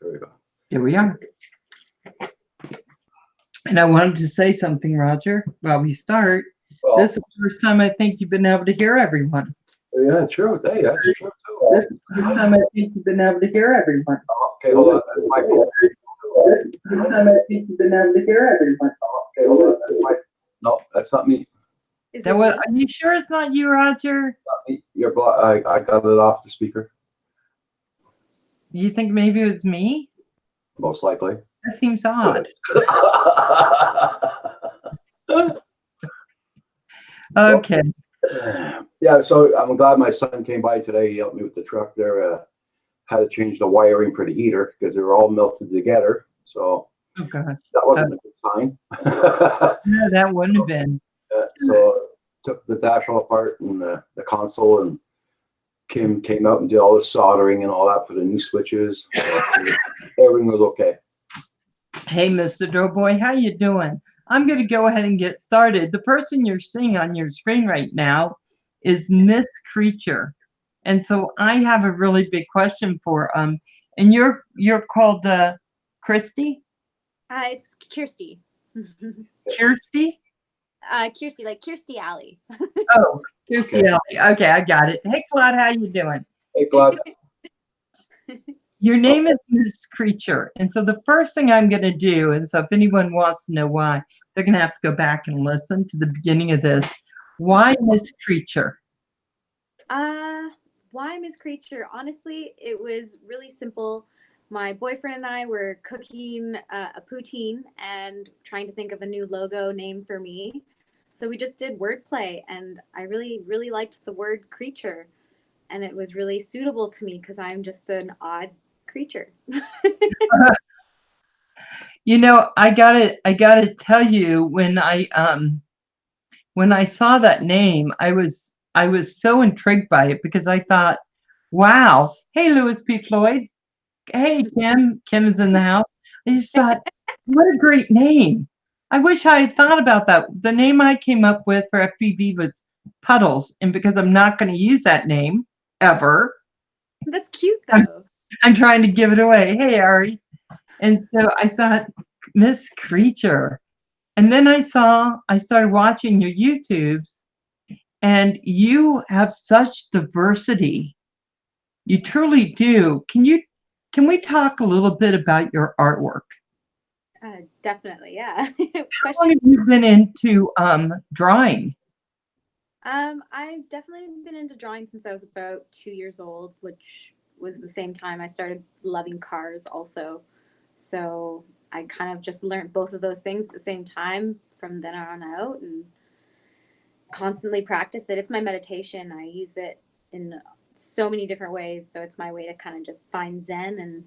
There we go. Here we are. And I wanted to say something, Roger, while we start. Well, This is the first time I think you've been able to hear everyone. yeah, true. Hey, that's true too. This is the first time I think you've been able to hear everyone. Okay, hold on. That's my phone. This is the first time I think you've been able to hear everyone. Okay, hold on. That's my. No, that's not me. Is That it was, me? are you sure it's not you, Roger? Not me. I got it off the speaker. You think maybe it was me? Most likely. That seems odd. Okay. Yeah, so I'm glad my son came by today. He helped me with the truck there. Had to change the wiring for the heater because they were all melted together. So Oh, gosh. that wasn't a good sign. No, that wouldn't have been. So took the dash all apart and the console, and Kim came out and did all the soldering and all that for the new switches. So everything was okay. Hey, Mr. Doughboy, how you doing? I'm going to go ahead and get started. The person you're seeing on your screen right now is Miss Creature. And so I have a really big question for and you're called Christy? It's Kirsty. Kirsty? Kirsty, like Kirsty Alley. Oh, Kirsty Alley. Okay, I got it. Hey, Claude, how you doing? Hey, Claude. Your name is Miss Creature. And so the first thing I'm going to do, and so if anyone wants to know why, they're going to have to go back and listen to the beginning of this. Why Miss Creature? Why Miss Creature? Honestly, it was really simple. My boyfriend and I were cooking a poutine and trying to think of a new logo name for me. So we just did wordplay, and I really, really liked the word creature. And it was really suitable to me because I'm just an odd creature. You know, I gotta tell you, when I saw that name, I was so intrigued by it because I thought, wow, hey, Louis P. Floyd. Hey, Kim. Kim is in the house. I just thought, what a great name. I wish I had thought about that. The name I came up with for FPV was Puddles. And because I'm not going to use that name ever, That's cute, though. I'm trying to give it away. Hey, Ari. And so I thought, Miss Creature. And then I started watching your YouTubes, and you have such diversity. You truly do. Can we talk a little bit about your artwork? Definitely, yeah. How long have you been into drawing? I've definitely been into drawing since I was about 2 years old, which was the same time I started loving cars also. So I kind of just learned both of those things at the same time from then on out, and constantly practice it. It's my meditation. I use it in so many different ways. So it's my way to kind of just find Zen, and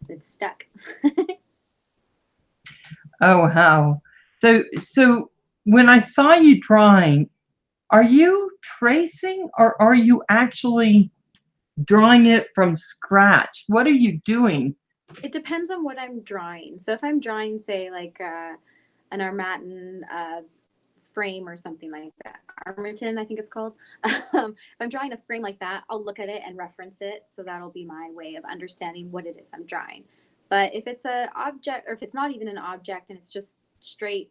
it's stuck. Oh, wow. So when I saw you drawing, are you tracing or are you actually drawing it from scratch? What are you doing? It depends on what I'm drawing. So if I'm drawing, say, like an Armatin frame or something like that, Armatin, I think it's called. If I'm drawing a frame like that, I'll look at it and reference it. So that'll be my way of understanding what it is I'm drawing. But if it's an object, or if it's not even an object and it's just straight,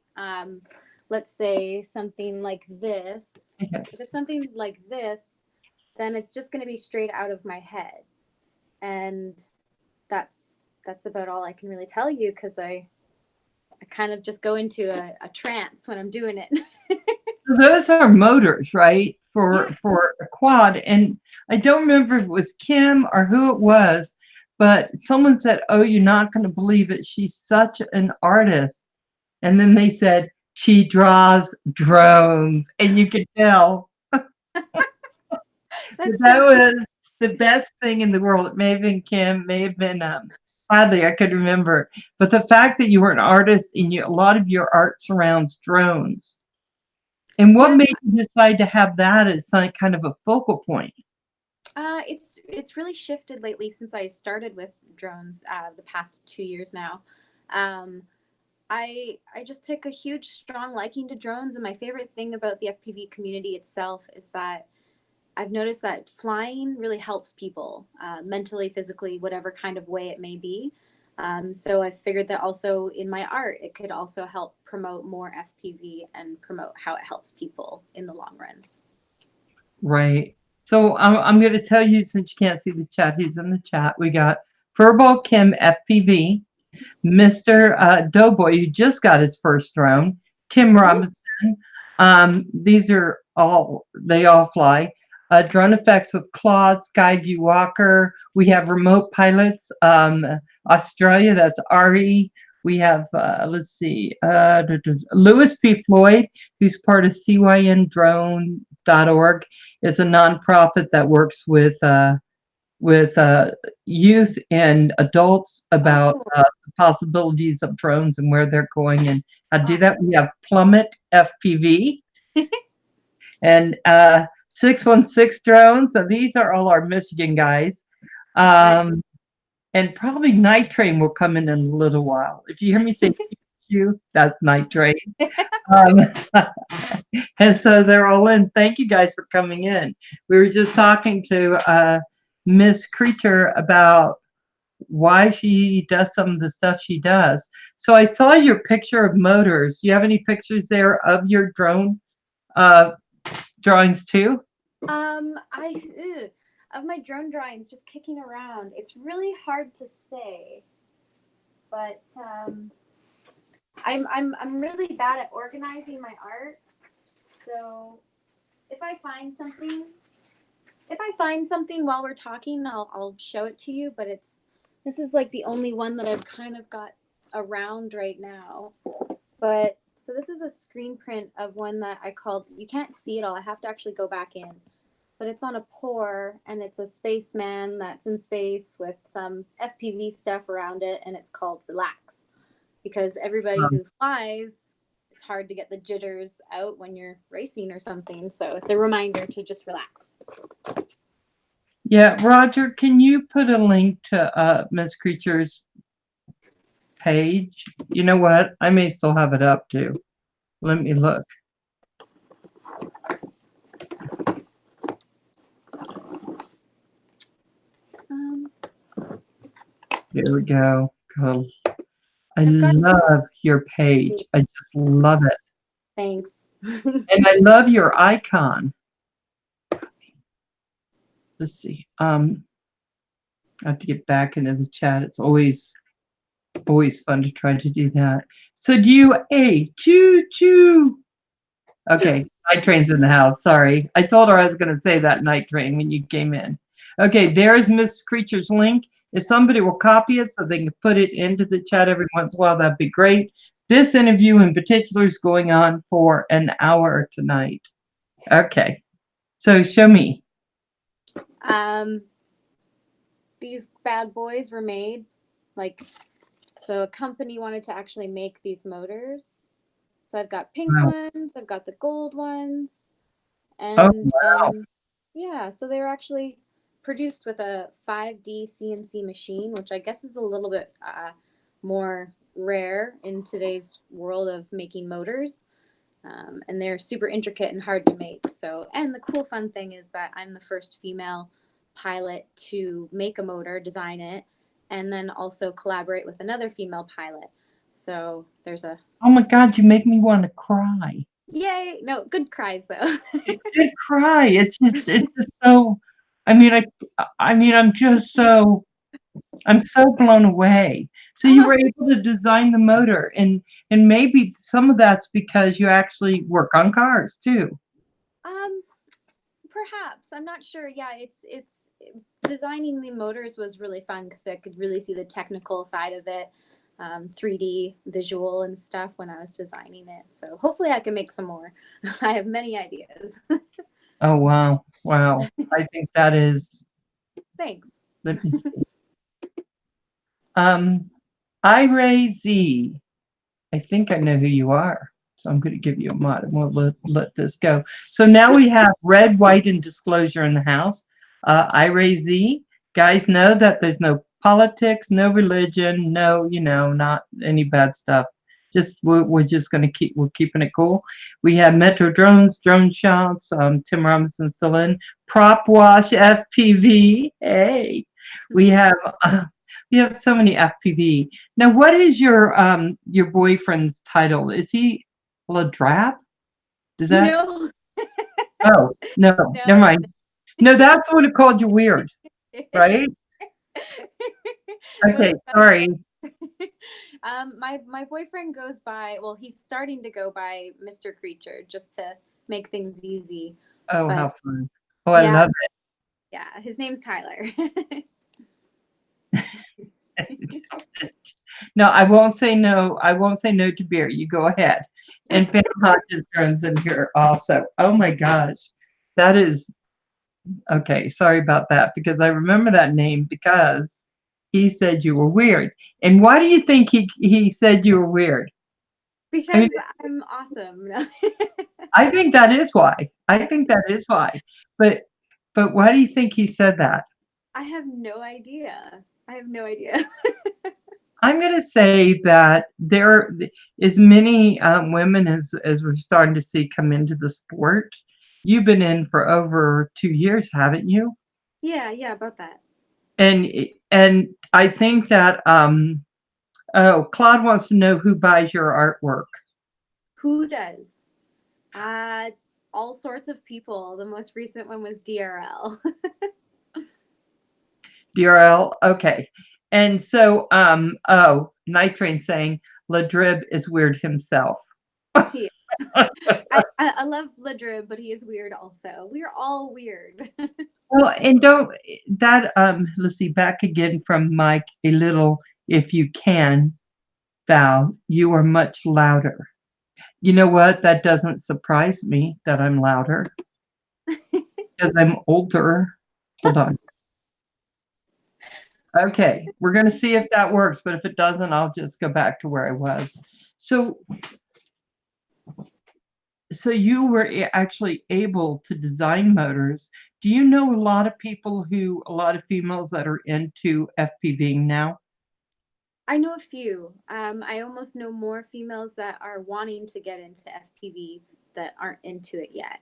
let's say something like this. If it's something like this, then it's just going to be straight out of my head. And that's about all I can really tell you, because I kind of just go into a trance when I'm doing it. So those are motors, right? For a quad. And I don't remember if it was Kim or who it was, but someone said, oh, you're not going to believe it, she's such an artist. And then they said, she draws drones. And you could tell. That was the best thing in the world. It may have been Kim, may have been Hadley, I could remember. But the fact that you were an artist and a lot of your art surrounds drones. And what made you decide to have that as some kind of a focal point? It's really shifted lately since I started with drones the past 2 years now. I just took a huge, strong liking to drones, and my favorite thing about the FPV community itself is that I've noticed that flying really helps people mentally, physically, whatever kind of way it may be. So I figured that also in my art, it could also help promote more FPV and promote how it helps people in the long run. Right. So I'm going to tell you, since you can't see the chat, he's in the chat. We got Furball Kim FPV, Mr. Doughboy, who just got his first drone, Kim Robinson. These are they all fly. Drone Effects with Claude, Skyview Walker. We have remote pilots, Australia, that's Ari. We have, let's see, Lewis P. Floyd, who's part of cyndrone.org, is a nonprofit that works with youth and adults about the possibilities of drones and where they're going and how to do that. We have Plummet FPV and 616 drones. So these are all our Michigan guys. And probably Night Train will come in a little while. If you hear me say you, that's Night Train. And so they're all in. Thank you guys for coming in. We were just talking to Miss Creature about why she does some of the stuff she does. So I saw your picture of motors. Do you have any pictures there of your drone drawings too? Of my drone drawings just kicking around. It's really hard to say, but I'm really bad at organizing my art. So if I find something while we're talking, I'll show it to you. But this is like the only one that I've kind of got around right now. But so this is a screen print of one that I called. You can't see it all. I have to actually go back in. But it's on a pour, and it's a spaceman that's in space with some FPV stuff around it, and it's called Relax. Because everybody who flies, it's hard to get the jitters out when you're racing or something. So it's a reminder to just relax. Yeah, Roger, can you put a link to Miss Creature's page? You know what? I may still have it up too. Let me look. Here we go. I love your page. I just love it. Thanks. And I love your icon. Let's see. I have to get back into the chat. It's always fun to try to do that. So do you choo-choo? Okay, Night Train's in the house. Sorry. I told her I was going to say that Night Train when you came in. Okay, there's Miss Creature's link. If somebody will copy it so they can put it into the chat every once in a while, that'd be great. This interview in particular is going on for an hour tonight. Okay, so show me. These bad boys were made, so a company wanted to actually make these motors. So I've got pink ones, I've got the gold ones, and yeah, so they were actually produced with a 5D CNC machine, which I guess is a little bit more rare in today's world of making motors. And they're super intricate and hard to make. So, and the cool fun thing is that I'm the first female pilot to make a motor, design it, and then also collaborate with another female pilot. So there's a... Oh my God, you make me want to cry. Yay! No, good cries though. Good cry. It's just so, I'm so blown away. So you were able to design the motor, and maybe some of that's because you actually work on cars too. Perhaps. I'm not sure. Yeah, it's designing the motors was really fun because I could really see the technical side of it, 3D visual and stuff when I was designing it. So hopefully I can make some more. I have many ideas. Oh, wow. Wow. I think that is... Thanks. Let me see. Iray Z. I think I know who you are. So I'm going to give you a mod and we'll let this go. So now we have red, white, and disclosure in the house. Iray Z. Guys know that there's no politics, no religion, no, not any bad stuff. Just we're just going to we're keeping it cool. We have Metro Drones, Drone Shots, Tim Robinson's still in. Prop Wash FPV. Hey. We have You have so many FPV. Now, what is your boyfriend's title? Is he Ladrap? Does that? No, Oh, no, no. never mind. No, that's what it called you weird, right? Well, Okay, sorry. my boyfriend goes by. Well, he's starting to go by Mr. Creature just to make things easy. Oh, But how fun. Oh, I yeah, love yeah, his name's Tyler. it. No, I won't say no. I won't say no to beer. You go ahead. And Pam Hodges turns in here also. Oh my gosh. That is okay. Sorry about that because I remember that name because he said you were weird. And why do you think he said you were weird? I mean, Because I'm awesome. I think that is why. I think that is why. But why do you think he said that? I have no idea. I have no idea. I'm going to say that there is many women as we're starting to see come into the sport. You've been in for over 2 years, haven't you? Yeah, about that. And I think that oh, Claude wants to know who buys your artwork. Who does? Uh, all sorts of people. The most recent one was DRL. DRL, okay. And so oh, Nitrane saying Ladrib is weird himself. Yeah. I love Ladrib, but he is weird also. We're all weird. Well, and don't that let's see, back again from Mike a little, if you can, Val, you are much louder. You know what? That doesn't surprise me that I'm louder because I'm older. Hold on. Okay, we're gonna see if that works, but if it doesn't, I'll just go back to where I was. So you were actually able to design motors. Do you know a lot of females that are into FPVing now? I know a few. I almost know more females that are wanting to get into FPV that aren't into it yet.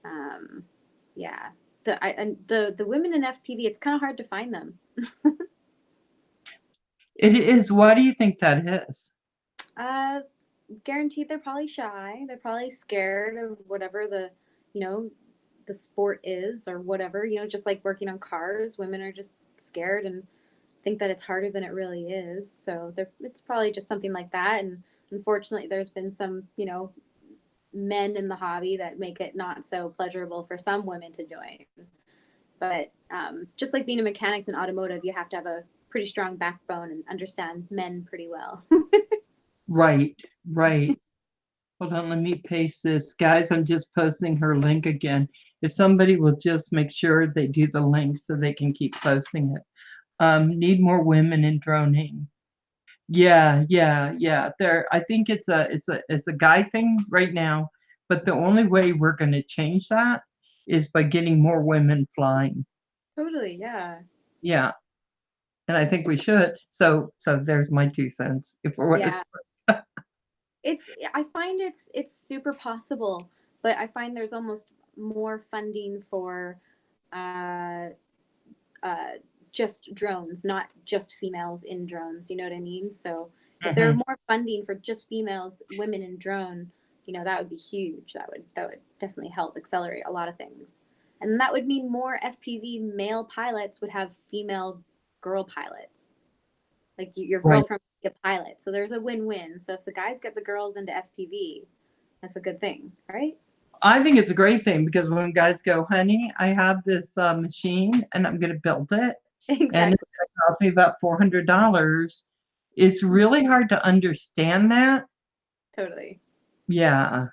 Um, yeah, the women in FPV, it's kind of hard to find them. It is. Why do you think that is? Uh, Guaranteed they're probably shy. They're probably scared of whatever you know, the sport is or whatever. Just like working on cars, women are just scared and think that it's harder than it really is. So it's probably just something like that. And unfortunately, there's been some, men in the hobby that make it not so pleasurable for some women to join. But just like being a mechanics in automotive, you have to have a pretty strong backbone and understand men pretty well. Right, right. Hold on, let me paste this. Guys, I'm just posting her link again. If somebody will just make sure they do the link so they can keep posting it. Need more women in droning. Yeah, yeah, yeah. I think it's a guy thing right now, but the only way we're gonna change that is by getting more women flying. Totally, yeah. Yeah. And I think we should. So there's my 2 cents. If we're what Yeah. it's I find it's super possible, but I find there's almost more funding for uh, uh, just drones, not just females in drones. You know what I mean? So if there were more funding for just females, women in drone, that would be huge. That would definitely help accelerate a lot of things. And that would mean more FPV male pilots would have female girl pilots. Like your right. girlfriend would be a pilot. So there's a win-win. So if the guys get the girls into FPV, that's a good thing, right? I think it's a great thing because when guys go, honey, I have this machine and I'm going to build it and it's Exactly. going to cost me about $400. It's really hard to understand that. Totally. Yeah.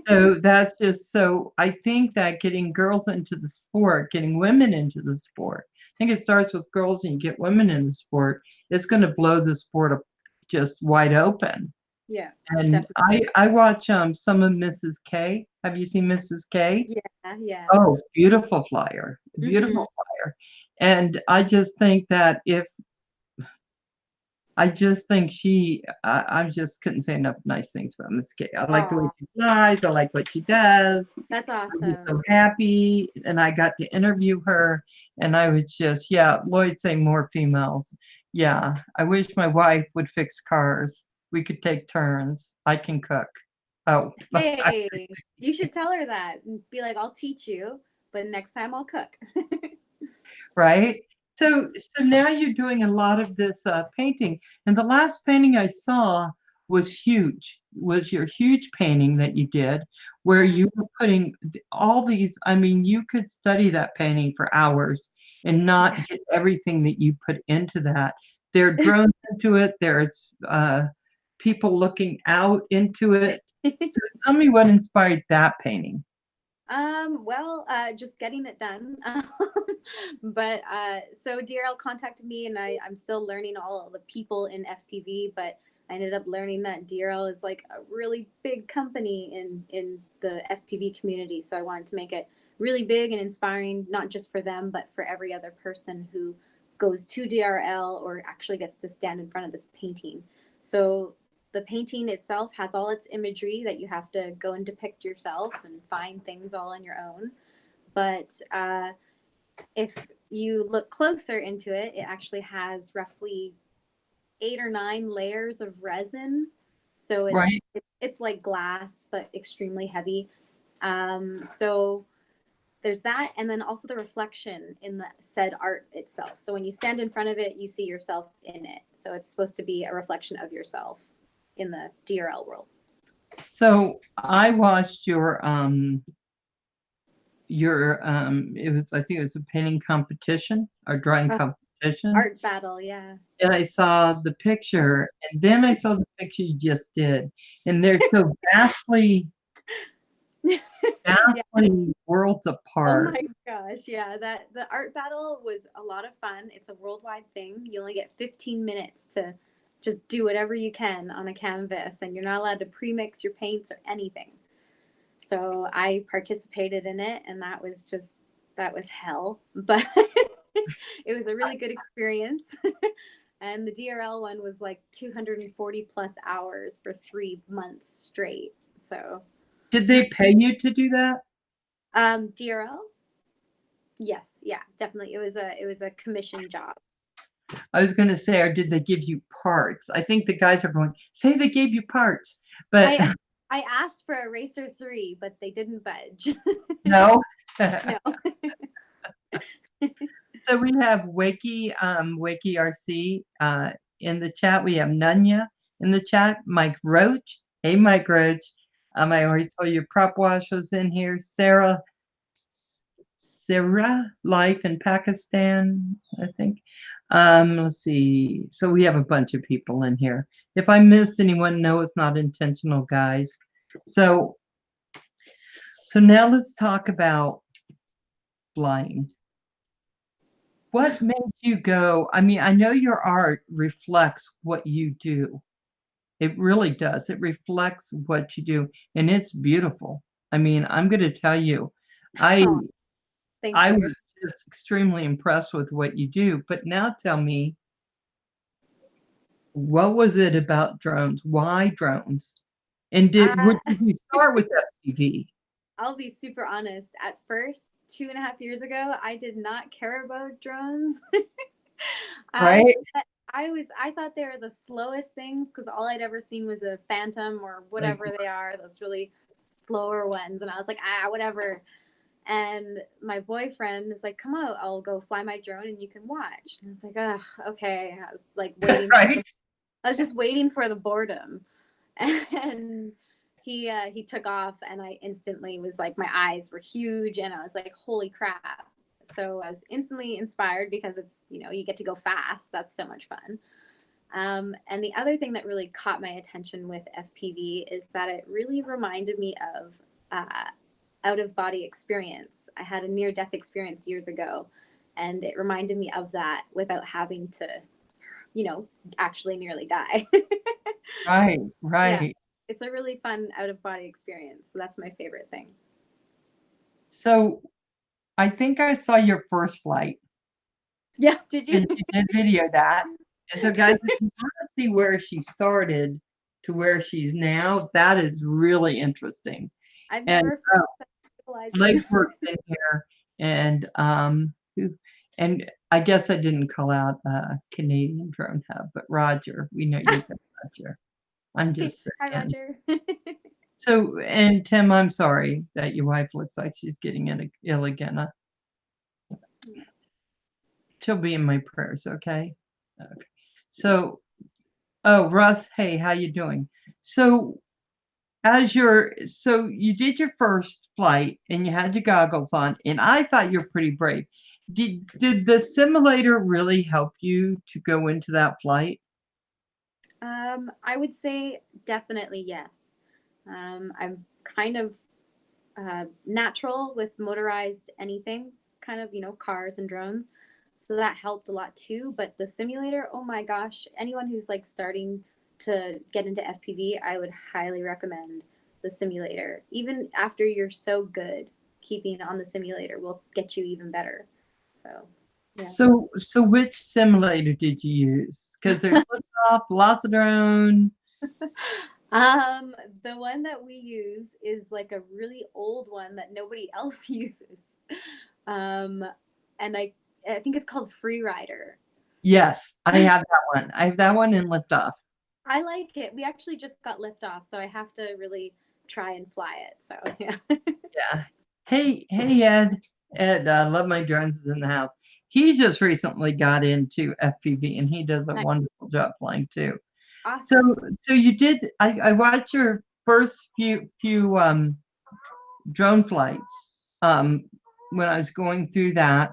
So that's just so I think that getting girls into the sport, getting women into the sport, I think it starts with girls and you get women in the sport, it's going to blow the sport up just wide open. Yeah, And definitely. I watch some of Mrs. K. Have you seen Mrs. K? Yeah. Oh, beautiful flyer, Hmm. beautiful flyer. And I just think that if I just think I just couldn't say enough nice things about Miss Kay. I like the way Aw, she flies. I like what she does. that's I was so awesome. happy, and I got to interview her, and I was just, yeah, Lloyd saying more females. Yeah, I wish my wife would fix cars. We could take turns. I can cook. Oh, Hey, you should tell her that and be like, I'll teach you, but next time I'll cook. right? So now you're doing a lot of this painting, and the last painting I saw was huge. Was your huge painting that you did, where Uh, you were putting all these. I mean, you could study that painting for hours and not get everything that you put into that. There are drones into it. There's people looking out into it. So tell me what inspired that painting. well, just getting it done. But so DRL contacted me, and I'm still learning all the people in FPV, but I ended up learning that DRL is like a really big company in the FPV community. So I wanted to make it really big and inspiring, not just for them, but for every other person who goes to DRL or actually gets to stand in front of this painting. So the painting itself has all its imagery that you have to go and depict yourself and find things all on your own. But if you look closer into it, it actually has roughly 8 or 9 layers of resin. So Right. it's like glass, but extremely heavy. So there's that, and then also the reflection in the said art itself. So when you stand in front of it, you see yourself in it. So it's supposed to be a reflection of yourself in the DRL world. So I watched it was, I think it was a painting competition or drawing competition, Art battle, yeah. and I saw the picture, and then I saw the picture you just did, and they're so Yeah. worlds Oh apart. my gosh, yeah. That the art battle was a lot of fun. It's a worldwide thing. You only get 15 minutes to just do whatever you can on a canvas, and you're not allowed to pre-mix your paints or anything. So I participated in it, and that was hell, but it was a really good experience. And the DRL one was like 240 plus hours for 3 months straight. So Did they pay you to do that? DRL, yes, yeah, definitely. It was a commission job. I was going to say, or did they give you parts? I think the guys are going, say they gave you parts, but I I asked for a Racer 3, but they didn't budge. no. No. So we have Wakey RC in the chat. We have Nunya in the chat. Mike Roach. Hey, Mike Roach. I already told you Prop Wash was in here. Sarah, life in Pakistan, I think. Let's see. So we have a bunch of people in here. If I missed anyone, no, it's not intentional, guys. So now let's talk about flying. What made you go? I mean, I know your art reflects what you do. It really does. It reflects what you do, and it's beautiful. I mean, I'm going to tell you, I Oh, thank I you. was just extremely impressed with what you do. But now tell me, what was it about drones? Why drones? And Uh, did you start with FPV? I'll be super honest. At first, 2.5 years ago, I did not care about drones. I Right? I thought they were the slowest things because all I'd ever seen was a Phantom or Like, whatever they are, those really slower ones, and I was like, whatever. And my boyfriend was like, "Come out, I'll go fly my drone and you can watch." And I was like, "Ugh, okay." I was like waiting. right? I was just waiting for the boredom, and he took off, and I instantly was like, my eyes were huge, and I was like, "Holy crap!" So I was instantly inspired because it's, you get to go fast. That's so much fun. And the other thing that really caught my attention with FPV is that it really reminded me of out of body experience. I had a near death experience years ago, and it reminded me of that without having to, actually nearly die. Right, Yeah, right. it's a really fun out of body experience. So that's my favorite thing. So I think I saw your first flight, Yeah, did you? and you did video that. And so, guys, if you want to see where she started to where she's now, that is really interesting. I've And never felt Blake works in here, and and I guess I didn't call out Canadian Drone Hub, but Roger, we know you got Roger. I'm just Hi, saying. Roger. So, and Tim, I'm sorry that your wife looks like she's getting ill again. She'll be in my prayers, okay? Okay. So, oh, Russ, hey, how you doing? So, so you did your first flight and you had your goggles on, and I thought you're pretty brave. Did the simulator really help you to go into that flight? I would say definitely yes. I'm kind of natural with motorized anything, kind of, cars and drones. So that helped a lot too. But the simulator, oh my gosh, anyone who's like starting to get into FPV, I would highly recommend the simulator. Even after you're so good, keeping on the simulator will get you even better. So, yeah. So which simulator did you use? Because there's Liftoff, Velocitron. The one that we use is like a really old one that nobody else uses. And I think it's called Freerider. Yes, I have that one. I have that one in Liftoff. I like it. We actually just got liftoff, so I have to really try and fly it. So yeah. Yeah. Hey, Ed. Ed, Love My Drones is in the house. He just recently got into FPV and he does a Nice. wonderful job flying too. Awesome. So you did. I watched your first few drone flights when I was going through that.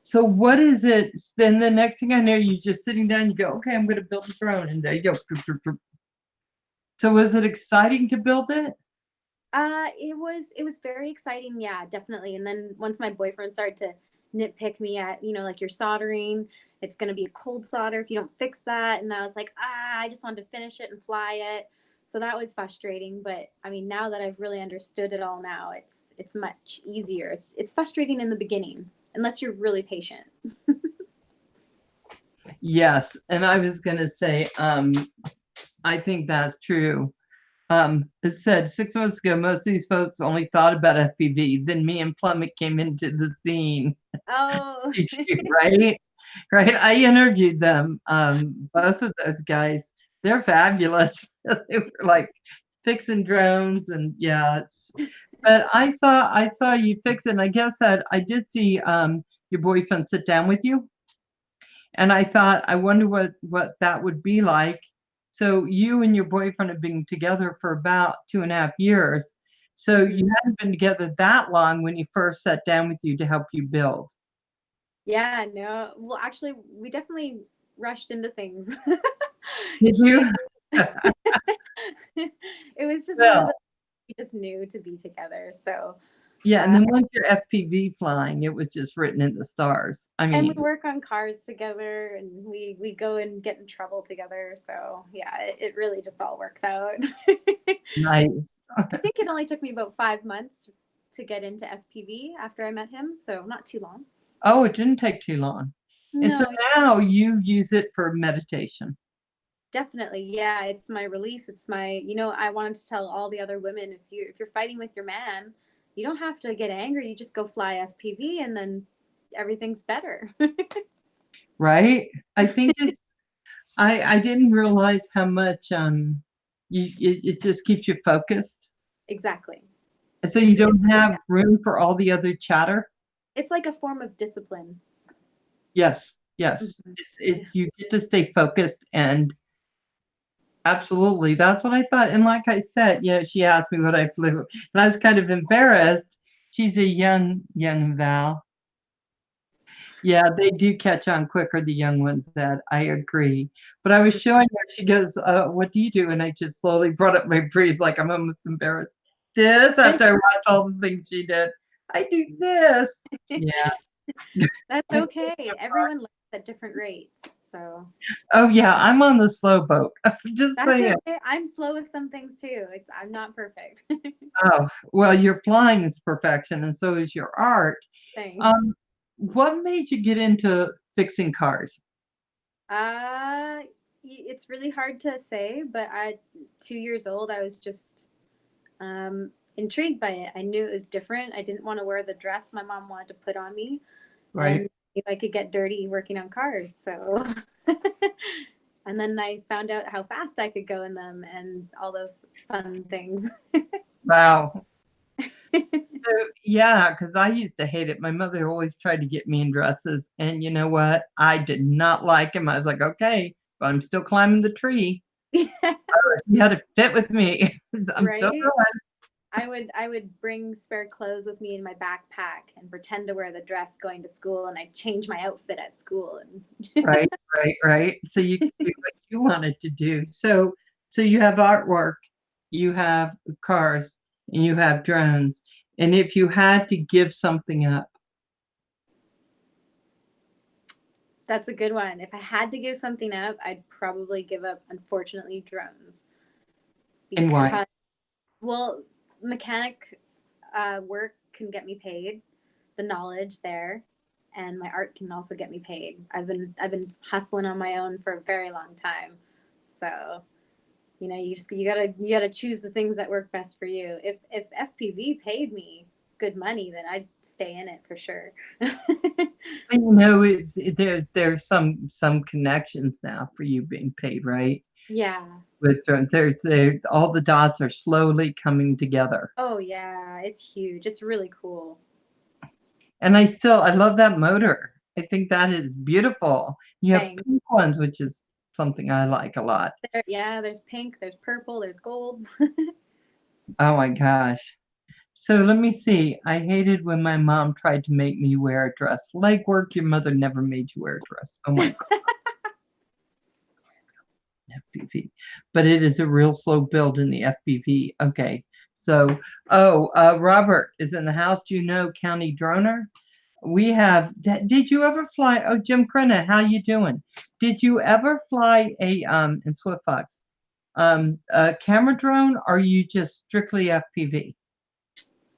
So what is it? Then the next thing I know, you're just sitting down. You go, okay, I'm going to build a drone, and there you go. So was it exciting to build it? It was very exciting, yeah, definitely. And then once my boyfriend started to nitpick me at, like you're soldering, it's gonna be a cold solder if you don't fix that. And I was like, I just wanted to finish it and fly it. So that was frustrating. But I mean, now that I've really understood it all now, it's much easier. It's frustrating in the beginning, unless you're really patient. Yes, and I was going to say, I think that's true. It said 6 months ago, most of these folks only thought about FPV. Then me and Plummet came into the scene. Oh, Right? Right. I interviewed them, both of those guys. They're fabulous. They were like fixing drones and yeah, but I saw you fix it, and I guess that I did see your boyfriend sit down with you. And I thought, I wonder what that would be like. So you and your boyfriend have been together for about 2.5 years. So you hadn't been together that long when you first sat down with you to help you build. yeah, no. Well, actually, we definitely rushed into things. Did He, you? it was just one of Well, the we just knew to be together. So, yeah, and uh, then once you're FPV flying, it was just written in the stars. I and we mean, work on cars together, and we go and get in trouble together. So yeah, it really just all works out. nice. I think it only took me about 5 months to get into FPV after I met him, so not too long. Oh, it didn't take too long. And so No, now you use it for meditation. definitely. Yeah, it's my release. It's my, I wanted to tell all the other women, if you're fighting with your man, you don't have to get angry. You just go fly FPV and then everything's better. Right? I think I didn't realize how much it just keeps you focused. Exactly. So you It's don't have room for all the other chatter. it's like a form of discipline. Yes, yes. Mhm. Yeah. It's you get to stay focused and absolutely. That's what I thought. And like I said, she asked me what I flew, and I was kind of embarrassed. She's a young Val. Yeah, they do catch on quicker, the young ones that I agree. But I was showing her, she goes, what do you do? And I just slowly brought up my breeze like I'm almost embarrassed. This after I watched all the things she did. I do this. Yeah. That's okay. Everyone learns at different rates. So Oh yeah, I'm on the slow boat. Just that's saying. okay. I'm slow with some things too. I'm not perfect. Oh, well, your flying is perfection, and so is your art. Thanks. What made you get into fixing cars? It's really hard to say, but at 2 years old, I was just intrigued by it. I knew it was different. I didn't want to wear the dress my mom wanted to put on me, Right. and if I could get dirty working on cars. So, and then I found out how fast I could go in them and all those fun things. Wow. So, yeah, because I used to hate it. My mother always tried to get me in dresses, and you know what? I did not like him. I was like, okay, but I'm still climbing the tree. You had to fit with me. I'm still Right? going. I would bring spare clothes with me in my backpack and pretend to wear the dress going to school, and I'd change my outfit at school. And Right, right, right. So you could do what you wanted to do. So you have artwork, you have cars, and you have drones. And if you had to give something up, that's a good one. If I had to give something up, I'd probably give up, unfortunately, drones. and why? Because, well, mechanic work can get me paid, the knowledge there, and my art can also get me paid. I've been hustling on my own for a very long time, so you gotta choose the things that work best for you. If FPV paid me good money, then I'd stay in it for sure. And you know, there's some connections now for you being paid, right? Yeah. With drones, there's all the dots are slowly coming together. Oh yeah, it's huge. It's really cool. And I love that motor. I think that is beautiful. You have Thanks. pink ones, which is something I like a lot. Yeah, there's pink, there's purple, there's gold. Oh my gosh. So let me see. I hated when my mom tried to make me wear a dress. Legwork, your mother never made you wear a dress. Oh my God, FPV. But it is a real slow build in the FPV. Okay. So, Robert is in the house. Do you know County Droner? We have, did you ever fly? Oh, Jim Crenna, how you doing? Did you ever fly in Swift Fox, a camera drone, or are you just strictly FPV?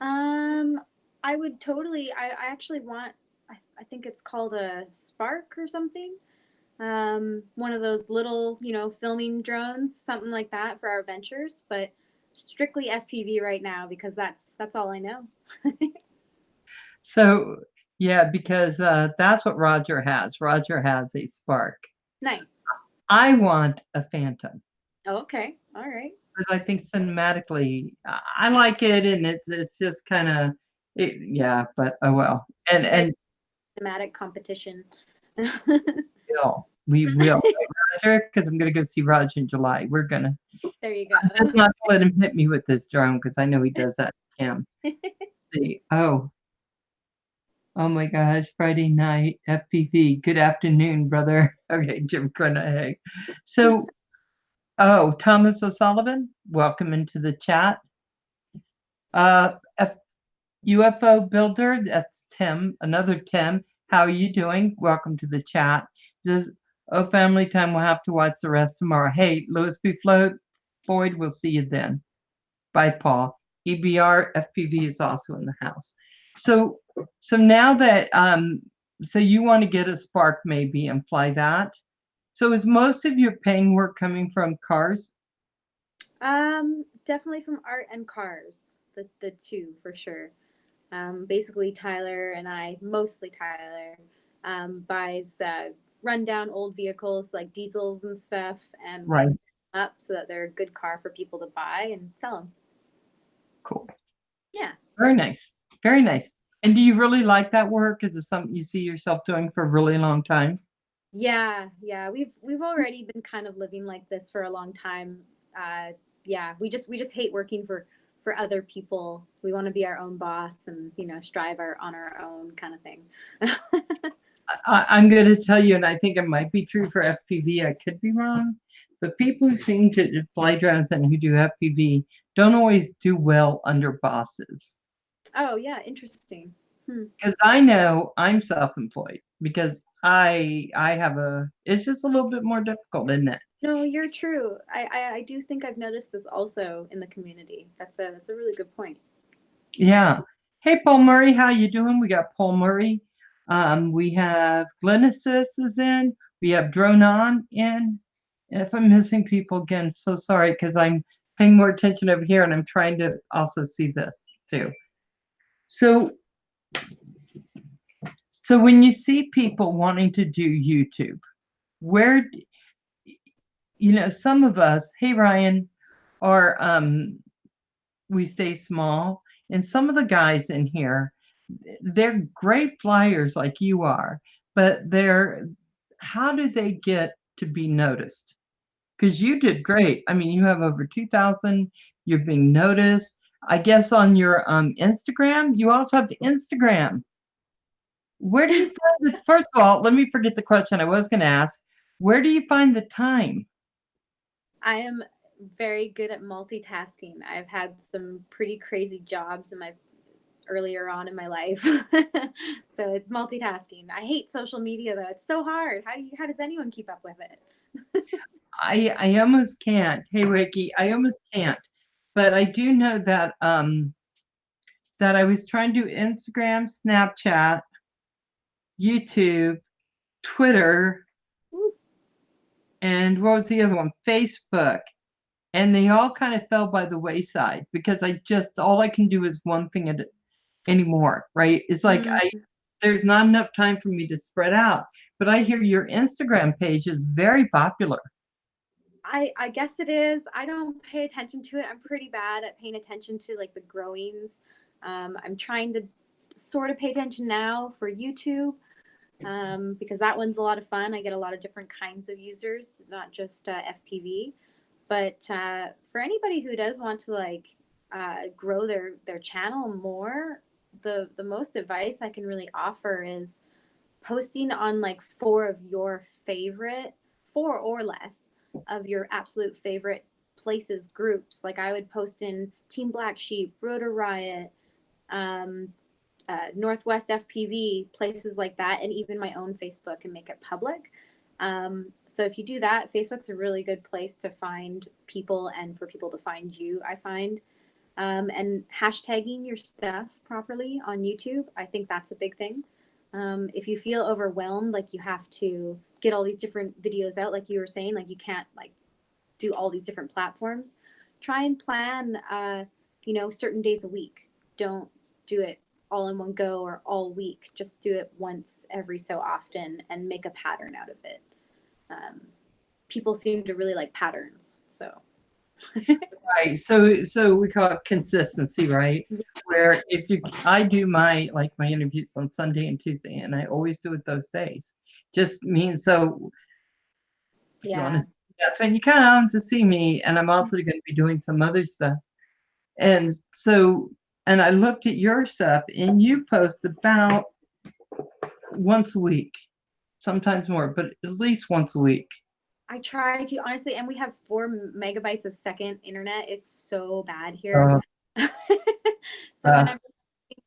Um, I would totally. I actually want. I think it's called a Spark or something. One of those little, filming drones, something like that for our ventures. But strictly FPV right now because that's all I know. So, yeah, because that's what Roger has. Roger has a Spark. Nice. I want a Phantom Oh, okay. All right. because I think cinematically, I like it, and it's just kind of, yeah. But oh well, and You like and thematic competition. we will, right, Roger, because I'm gonna go see Roger in July. We're gonna There you just go. not let him hit me with this drone because I know he does that to him. See, oh my gosh, Friday night, FPV. Good afternoon, brother. Okay, Jim Crenna. Hey. So, Thomas O'Sullivan, welcome into the chat. UFO Builder, that's Tim, another Tim. How are you doing? Welcome to the chat. Says, oh, family time, we'll have to watch the rest tomorrow. Hey, Louis B. Floyd, we'll see you then. Bye, Paul. EBR FPV is also in the house. So now that so you want to get a Spark maybe and fly that. So is most of your paying work coming from cars? Definitely from art and cars, the two for sure. Basically, Tyler and I, mostly Tyler, buys rundown old vehicles like diesels and stuff, and we Right. put them up so that they're a good car for people to buy and sell them. Cool. Yeah. Very nice. Very nice. And do you really like that work? Is it something you see yourself doing for a really long time? Yeah. We've already been kind of living like this for a long time. Yeah, we just hate working for other people. We want to be our own boss and strive on our own kind of thing. I'm going to tell you, and I think it might be true for FPV. I could be wrong, but people who seem to fly drones and who do FPV don't always do well under bosses. Oh yeah, interesting. Because I know I'm self-employed because I have it's just a little bit more difficult, isn't it? No, you're true. I do think I've noticed this also in the community. That's a really good point. Yeah. Hey, Paul Murray, how you doing? We got Paul Murray. We have Glenesis is in. We have Drone On in. And if I'm missing people again, so sorry, because I'm paying more attention over here and I'm trying to also see this too. So when you see people wanting to do YouTube, where, some of us, hey Ryan, are we stay small, and some of the guys in here, they're great flyers like you are, but how do they get to be noticed? Because you did great. I mean, you have over 2,000. You're being noticed. I guess on your Instagram, you also have the Instagram. Where do you find it? First of all, let me forget the question I was going to ask. Where do you find the time? I am very good at multitasking. I've had some pretty crazy jobs earlier on in my life. So it's multitasking. I hate social media though. It's so hard. How does anyone keep up with it? I almost can't. Hey Ricky, I almost can't. But I do know that that I was trying to do Instagram, Snapchat, YouTube, Twitter, Ooh. and what was the other one? Facebook. And they all kind of fell by the wayside because all I can do is one thing anymore, right? It's like there's not enough time for me to spread out. But I hear your Instagram page is very popular. I guess it is. I don't pay attention to it. I'm pretty bad at paying attention to like the growings. I'm trying to sort of pay attention now for YouTube, because that one's a lot of fun. I get a lot of different kinds of users, not just FPV. But for anybody who does want to like grow their channel more, the most advice I can really offer is posting on like four or less of your absolute favorite places, groups. Like I would post in Team Black Sheep, Rotor Riot, Northwest FPV, places like that, and even my own Facebook, and make it public. So if you do that, Facebook's a really good place to find people and for people to find you, I find. And hashtagging your stuff properly on YouTube, I think that's a big thing. If you feel overwhelmed, like you have to get all these different videos out, like you were saying, like you can't like do all these different platforms, try and plan, certain days a week. Don't do it all in one go or all week. Just do it once every so often and make a pattern out of it. People seem to really like patterns, so. Right. So we call it consistency, right? Where I do my interviews on Sunday and Tuesday, and I always do it those days. Just means so. Yeah. That's when you come to see me, and I'm also going to be doing some other stuff. And I looked at your stuff, and you post about once a week, sometimes more, but at least once a week. I try to, honestly, and we have 4 megabytes a second internet. It's so bad here. So when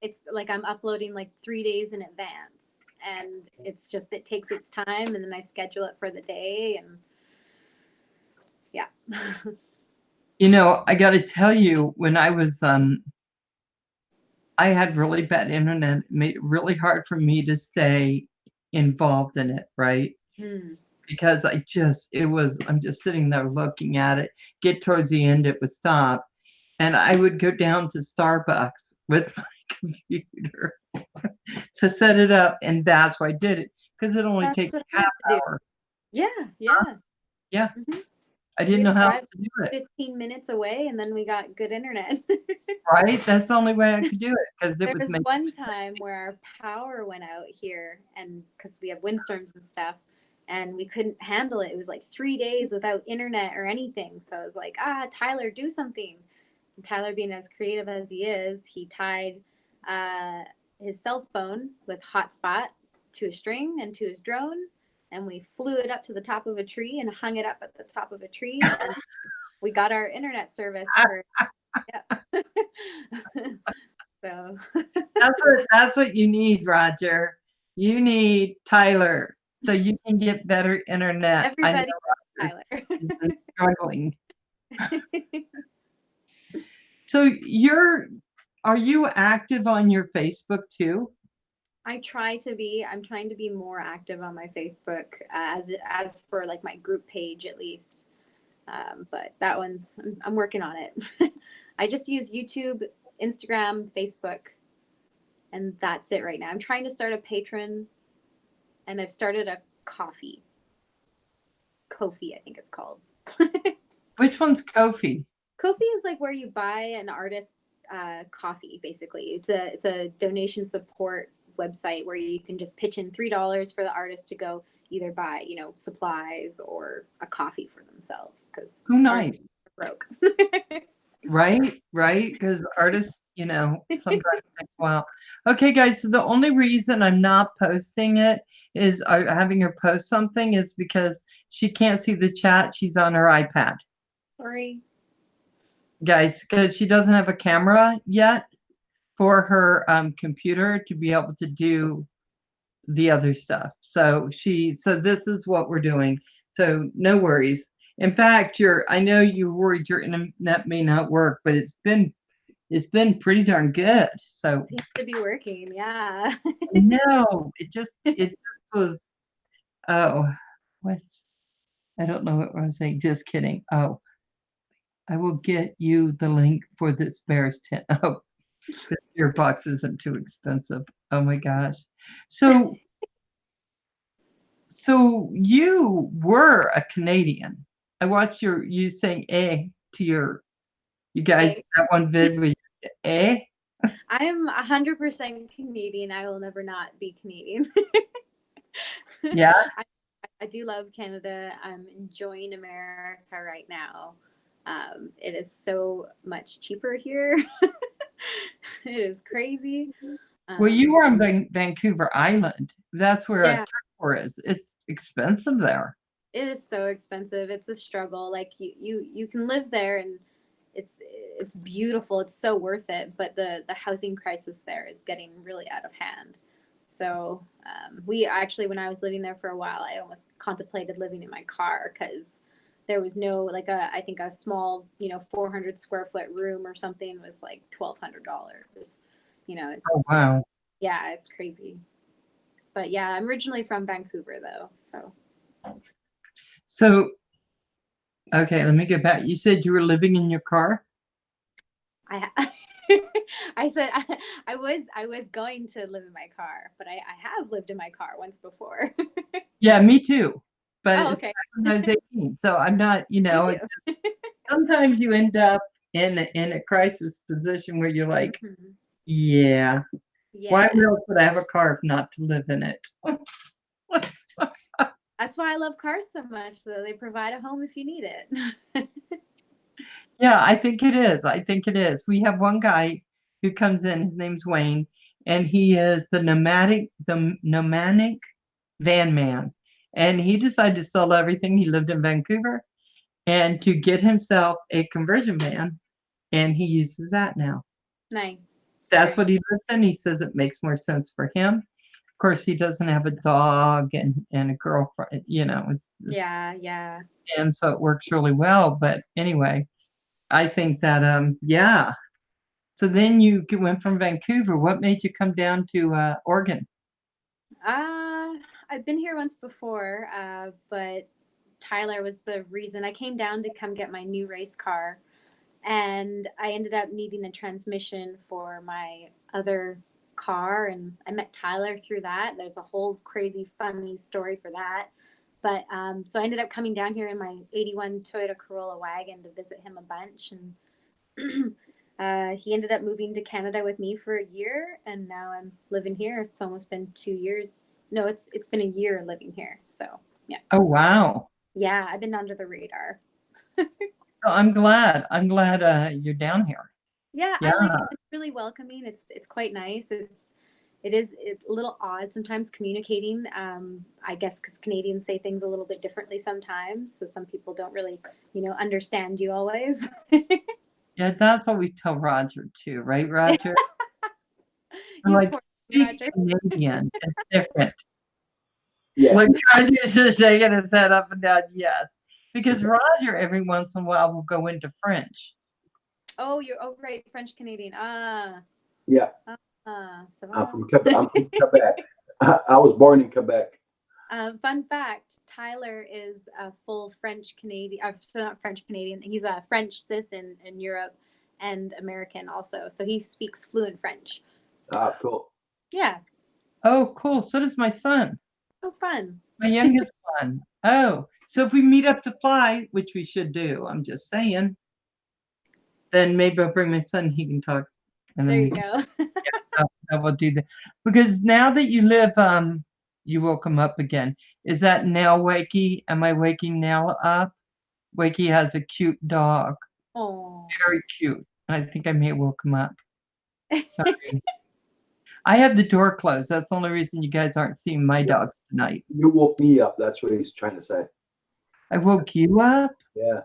it's like I'm uploading like 3 days in advance, and it's just, it takes its time, and then I schedule it for the day, and yeah. I got to tell you, when I was I had really bad internet. It made it really hard for me to stay involved in it, right? Because I'm just sitting there looking at it. Get towards the end, it would stop. And I would go down to Starbucks with my computer to set it up. And that's why I did it, because it only takes half hour. Yeah. Yeah. I didn't know how else to do it. 15 minutes away, and then we got good internet. Right? That's the only way I could do it, because there was one time where our power went out here, and because we have windstorms and stuff, and we couldn't handle it. It was like 3 days without internet or anything. So I was like, Tyler, do something. And Tyler, being as creative as he is, he tied his cell phone with hotspot to a string and to his drone, and we flew it up to the top of a tree and hung it up at the top of a tree, and we got our internet service for so that's what you need, Roger. You need Tyler so you can get better internet. Everybody, Tyler is struggling. So are you active on your Facebook too? I try to be. I'm trying to be more active on my Facebook as for like my group page at least. But that one's I'm working on it. I just use YouTube, Instagram, Facebook, and that's it right now. I'm trying to start a Patreon, and I've started a Kofi, I think it's called. Which one's Kofi? Kofi is like where you buy an artist coffee. Basically, it's a donation support website where you can just pitch in $3 for the artist to go either buy supplies or a coffee for themselves because Oh, nice. broke. Right, because artists, sometimes take a while. Okay, guys, so the only reason I'm not posting it is having her post something is because she can't see the chat. She's on her iPad. Sorry. Guys, because she doesn't have a camera yet for her computer to be able to do the other stuff. So this is what we're doing. So no worries. In fact, I know you're worried your internet may not work, but it's been pretty darn good. So it seems to be working, yeah. no, it just was. Oh, what? I don't know what I was saying. Just kidding. Oh, I will get you the link for this bear's tent. Oh, your box isn't too expensive. Oh my gosh. So you were a Canadian. I watched you saying "eh" to you guys that one vid with "eh." I am 100% Canadian. I will never not be Canadian. Yeah. I do love Canada. I'm enjoying America right now. It is so much cheaper here. It is crazy. Well, you were on Vancouver Island. That's where a tour is. It's expensive there. It is so expensive. It's a struggle. Like you can live there and it's beautiful. It's so worth it. But the housing crisis there is getting really out of hand. So we actually, when I was living there for a while, I almost contemplated living in my car because there was no I think a small 400 square foot room or something was like $1,200. It's Oh wow. yeah, it's crazy. But yeah, I'm originally from Vancouver though, so. So, okay, let me get back. You said you were living in your car? I said I was going to live in my car, but I have lived in my car once before. Yeah, me too. But Oh, it's okay. when I was 18. So I'm not, Me too. sometimes you end up in a crisis position where you're like, Mhm. yeah, why Yeah. else would I have a car if not to live in it? That's why I love cars so much, though. They provide a home if you need it. Yeah, I think it is. I think it is. We have one guy who comes in, his name's Wayne, and he is the nomadic van man. And he decided to sell everything. He lived in Vancouver and to get himself a conversion van, and he uses that now. Nice. That's what he lives in. He says it makes more sense for him. Of course, he doesn't have a dog and a girlfriend, Yeah. and so it works really well. But anyway, I think that yeah. So then you went from Vancouver. What made you come down to Oregon? I've been here once before, but Tyler was the reason I came down to come get my new race car. And I ended up needing a transmission for my other car, and I met Tyler through that. There's a whole crazy funny story for that. But so I ended up coming down here in my 81 Toyota Corolla wagon to visit him a bunch, and he ended up moving to Canada with me for a year, and now I'm living here. It's almost been 2 years. No, it's been a year living here. So yeah. Oh wow. Yeah, I've been under the radar. So I'm glad. I'm glad you're down here. Yeah, Yeah. I like it. It's really welcoming. It's quite nice. It's a little odd sometimes communicating. I guess because Canadians say things a little bit differently sometimes, so some people don't really, understand you always. Yeah, that's what we tell Roger too, right, Roger? I'm You like, poor speak Roger. Canadian. It's different. Yes. Like Roger's just shaking his head up and down, yes. Because Roger every once in a while will go into French. Oh, you're right, French Canadian. Ah. Yeah. So I'm from Quebec. I'm from Quebec. I was born in Quebec. Fun fact: Tyler is a full French Canadian. Not French Canadian. He's a French citizen in Europe and American also. So he speaks fluent French. Ah, cool. Yeah. Oh, cool. So does my son, Oh, fun. my youngest one. Oh, so if we meet up to fly, which we should do, I'm just saying, then maybe I'll bring my son. He can talk, and There then you go. I will do that. Because now that you live, you woke him up again. Is that Nell wakey? Am I waking Nell up? Wakey has a cute dog, Oh. very cute. I think I may have woke him up. Sorry. I have the door closed. That's the only reason you guys aren't seeing my dogs tonight. You woke me up. That's what he's trying to say. I woke you up? Yeah.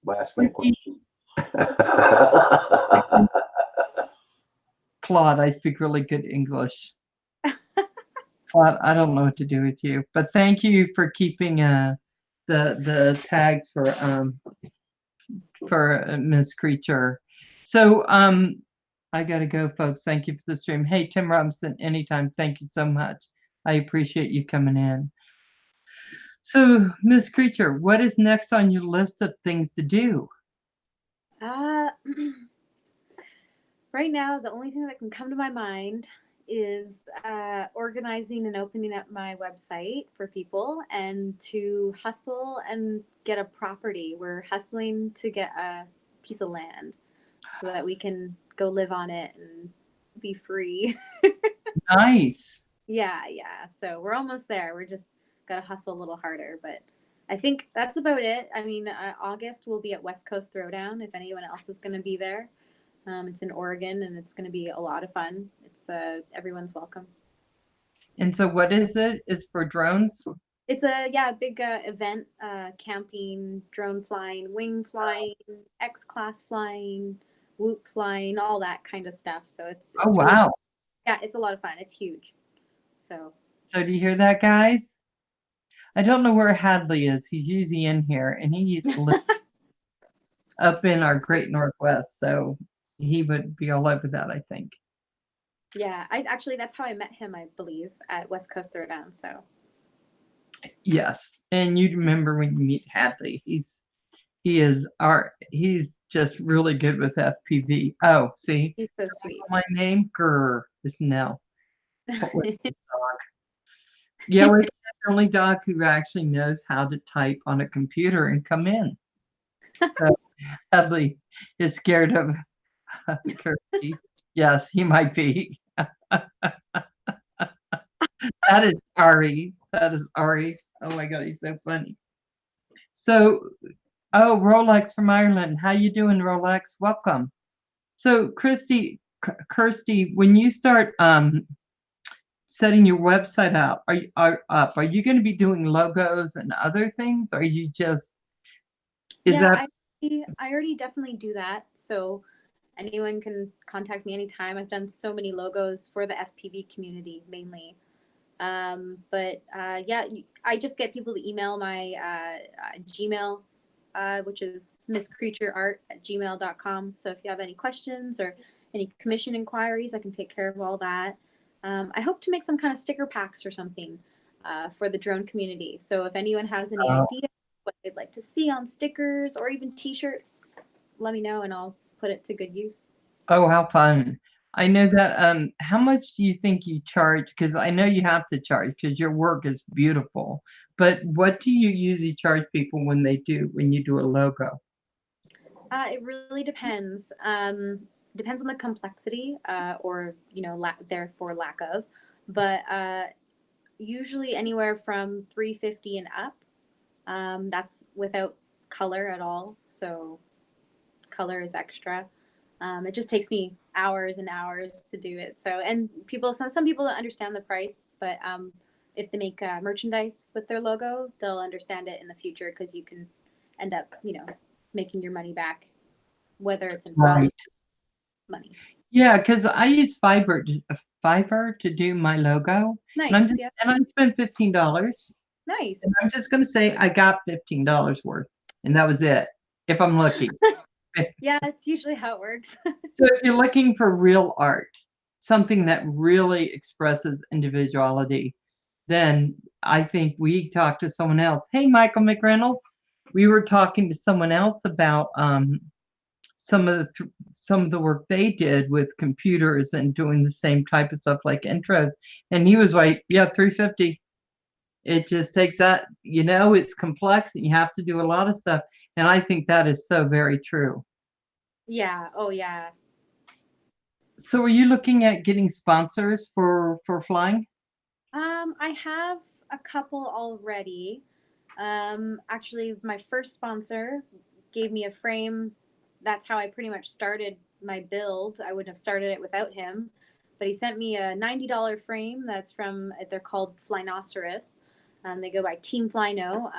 By asking a question. Claude, I speak really good English. Claude, I don't know what to do with you, but thank you for keeping the tags for Miss Creature. So I gotta go, folks. Thank you for the stream. Hey, Tim Robinson, anytime. Thank you so much. I appreciate you coming in. So, Miss Creature, what is next on your list of things to do? Right now, the only thing that can come to my mind is organizing and opening up my website for people and to hustle and get a property. We're hustling to get a piece of land so that we can go live on it and be free. Nice. Yeah. So we're almost there. We're just got to hustle a little harder. But I think that's about it. I mean, August we'll be at West Coast Throwdown if anyone else is going to be there. It's in Oregon and it's going to be a lot of fun. It's everyone's welcome. And so what is it? It's for drones? It's a big event, camping, drone flying, wing flying, X-class flying, whoop flying, all that kind of stuff. So it's Oh, wow. really, yeah, it's a lot of fun. It's huge. So do you hear that, guys? I don't know where Hadley is. He's usually in here, and he used to live up in our great Northwest, so he would be all over that, I think. Yeah, that's how I met him, I believe, at West Coast Throwdown. So yes, and you remember when you meet Hadley, he's just really good with FPV. Oh, see, he's so sweet. My name, Grr, is Nell. Yeah, we're the only dog who actually knows how to type on a computer and come in. So Hadley is scared of Kirsty. Yes, he might be. That is Ari. That is Ari. Oh my God, he's so funny. So, Rolex from Ireland. How you doing, Rolex? Welcome. So, Kirsty, when you start setting your website up, are you going to be doing logos and other things? Or are you just I already definitely do that. So anyone can contact me anytime. I've done so many logos for the FPV community mainly. But I just get people to email my Gmail, which is misscreatureart@gmail.com. So if you have any questions or any commission inquiries, I can take care of all that. I hope to make some kind of sticker packs or something for the drone community. So if anyone has any idea what they'd like to see on stickers or even t-shirts, let me know and I'll put it to good use. Oh, how fun. I know that. How much do you think you charge? Because I know you have to charge because your work is beautiful. But what do you usually charge people when you do a logo? It really depends. Depends on the complexity or, therefore lack of. But usually anywhere from $350 and up. That's without color at all. So color is extra. It just takes me hours and hours to do it. So, and some people don't understand the price, but if they make merchandise with their logo, they'll understand it in the future because you can end up, making your money back, whether it's in Right. money. Yeah, because I use Fiverr to do my logo. Nice. And I spent $15. Nice. And I'm just going to say I got $15 worth, and that was it, if I'm lucky. Yeah, that's usually how it works. So if you're looking for real art, something that really expresses individuality, then I think we talk to someone else. Hey, Michael McReynolds, we were talking to someone else about some of the work they did with computers and doing the same type of stuff like intros, and he was like, yeah, 350. It just takes that, it's complex and you have to do a lot of stuff, and I think that is so very true. Yeah. Oh, yeah. So are you looking at getting sponsors for flying? I have a couple already. Actually, my first sponsor gave me a frame. That's how I pretty much started my build. I wouldn't have started it without him. But he sent me a $90 frame that's they're called Flynoceros. They go by Team Flyno.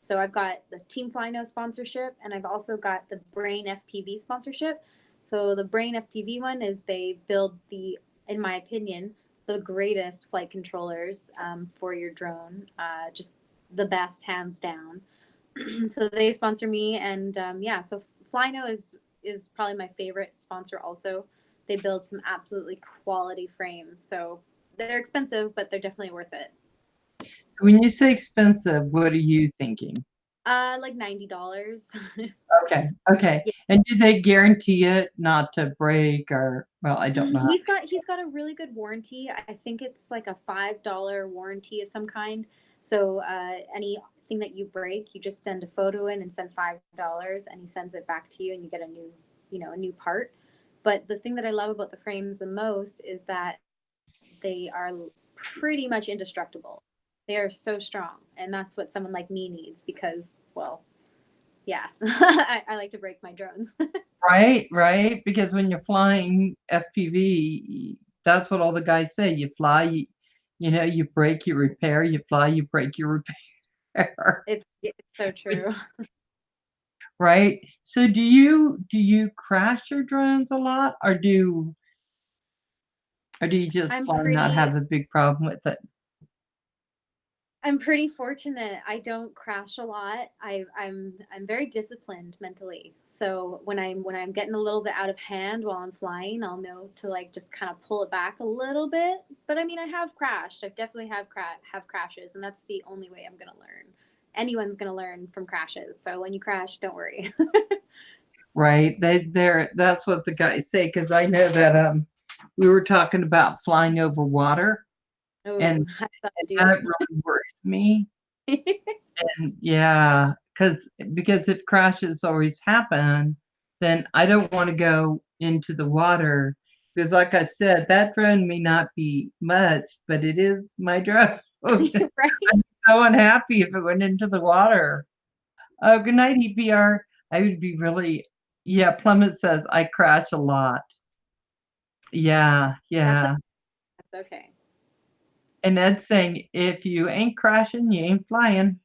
So I've got the Team Flyno sponsorship, and I've also got the Brain FPV sponsorship. So the Brain FPV one is they build in my opinion, the greatest flight controllers for your drone. Just the best, hands down. So they sponsor me, and yeah. So Flyno is probably my favorite sponsor. Also, they build some absolutely quality frames. So they're expensive, but they're definitely worth it. When you say expensive, what are you thinking? Like $90. Okay. Yeah. And do they guarantee it not to break, or, well, I don't know. He's got a really good warranty. I think it's like a $5 warranty of some kind. So anything that you break, you just send a photo in and send $5, and he sends it back to you, and you get a new part. But the thing that I love about the frames the most is that they are pretty much indestructible. They are so strong, and that's what someone like me needs because, well, yeah, I like to break my drones. Right. Because when you're flying FPV, that's what all the guys say. You fly, you break, you repair, you fly, you break, you repair. It's so true. Right. So do you crash your drones a lot, or do you just I'm fly and not pretty have a big problem with it? I'm pretty fortunate. I don't crash a lot. I'm very disciplined mentally. So when I'm getting a little bit out of hand while I'm flying, I'll know to like just kind of pull it back a little bit. But I mean, I have crashed. I've definitely have crashes, and that's the only way I'm gonna learn. Anyone's gonna learn from crashes. So when you crash, don't worry. Right. That's what the guys say, because I know that we were talking about flying over water, Oh, and I thought to do that really worries me. that. And yeah, because if crashes always happen, then I don't want to go into the water, because like I said, that drone may not be much, but it is my drone. I'm Right? so unhappy if it went into the water. Oh, good night, EPR. I would be really, yeah, Plummet says I crash a lot. Yeah. That's okay. And Ed's saying, if you ain't crashing, you ain't flying.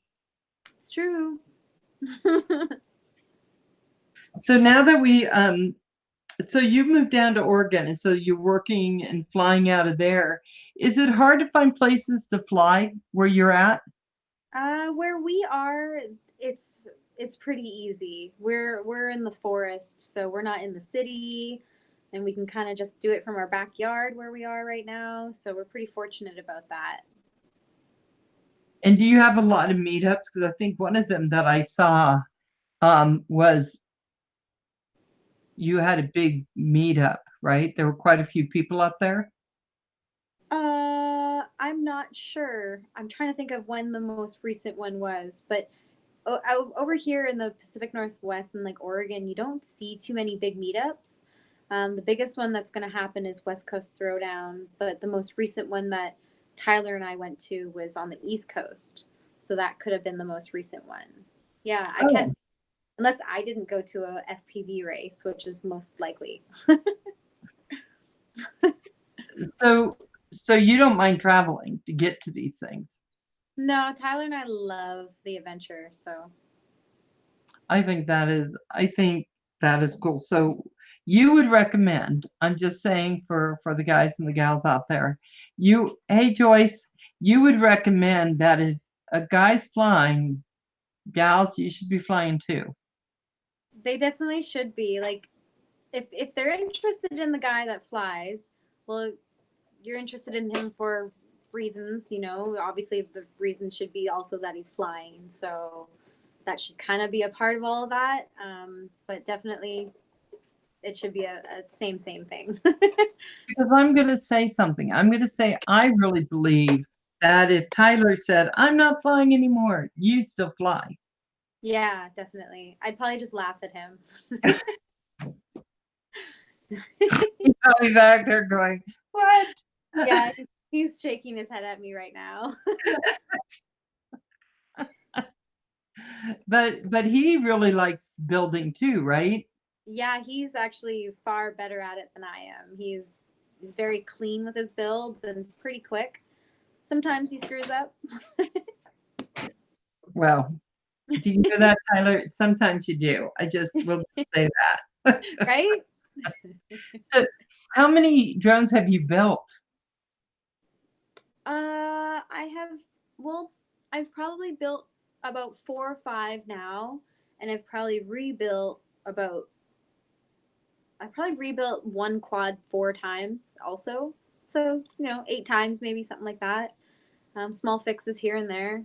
It's true. So now that so you moved down to Oregon, and so you're working and flying out of there. Is it hard to find places to fly where you're at? Where we are, it's pretty easy. We're in the forest, so we're not in the city, and we can kind of just do it from our backyard where we are right now. So we're pretty fortunate about that. And do you have a lot of meetups? Because I think one of them that I saw was you had a big meetup, right? There were quite a few people up there. I'm not sure. I'm trying to think of when the most recent one was, but over here in the Pacific Northwest and like Oregon, you don't see too many big meetups. The biggest one that's going to happen is West Coast Throwdown, but the most recent one that Tyler and I went to was on the East Coast, so that could have been the most recent one. Yeah, I can't Oh, unless I didn't go to a FPV race, which is most likely. so so you don't mind traveling to get to these things? No, Tyler and I love the adventure, so I think that is cool. So you would recommend, I'm just saying for the guys and the gals out there, hey Joyce, you would recommend that if a guy's flying, gals, you should be flying too. they definitely should be like if they're interested in the guy that flies, well, you're interested in him for reasons, obviously the reason should be also that he's flying. So that should kind of be a part of all of that. But definitely it should be a same thing. Because I'm going to say something. I'm going to say I really believe that if Tyler said, I'm not flying anymore, you'd still fly. Yeah, definitely. I'd probably just laugh at him. He's probably back there going, what? Yeah, he's shaking his head at me right now. But he really likes building too, right? Yeah, he's actually far better at it than I am. He's very clean with his builds and pretty quick. Sometimes he screws up. Well, do you know that, Tyler? Sometimes you do. I just will say that. Right? So, how many drones have you built? I've probably built about 4 or 5 now, and I've probably rebuilt one quad 4 times also. So, 8 times, maybe something like that. Small fixes here and there.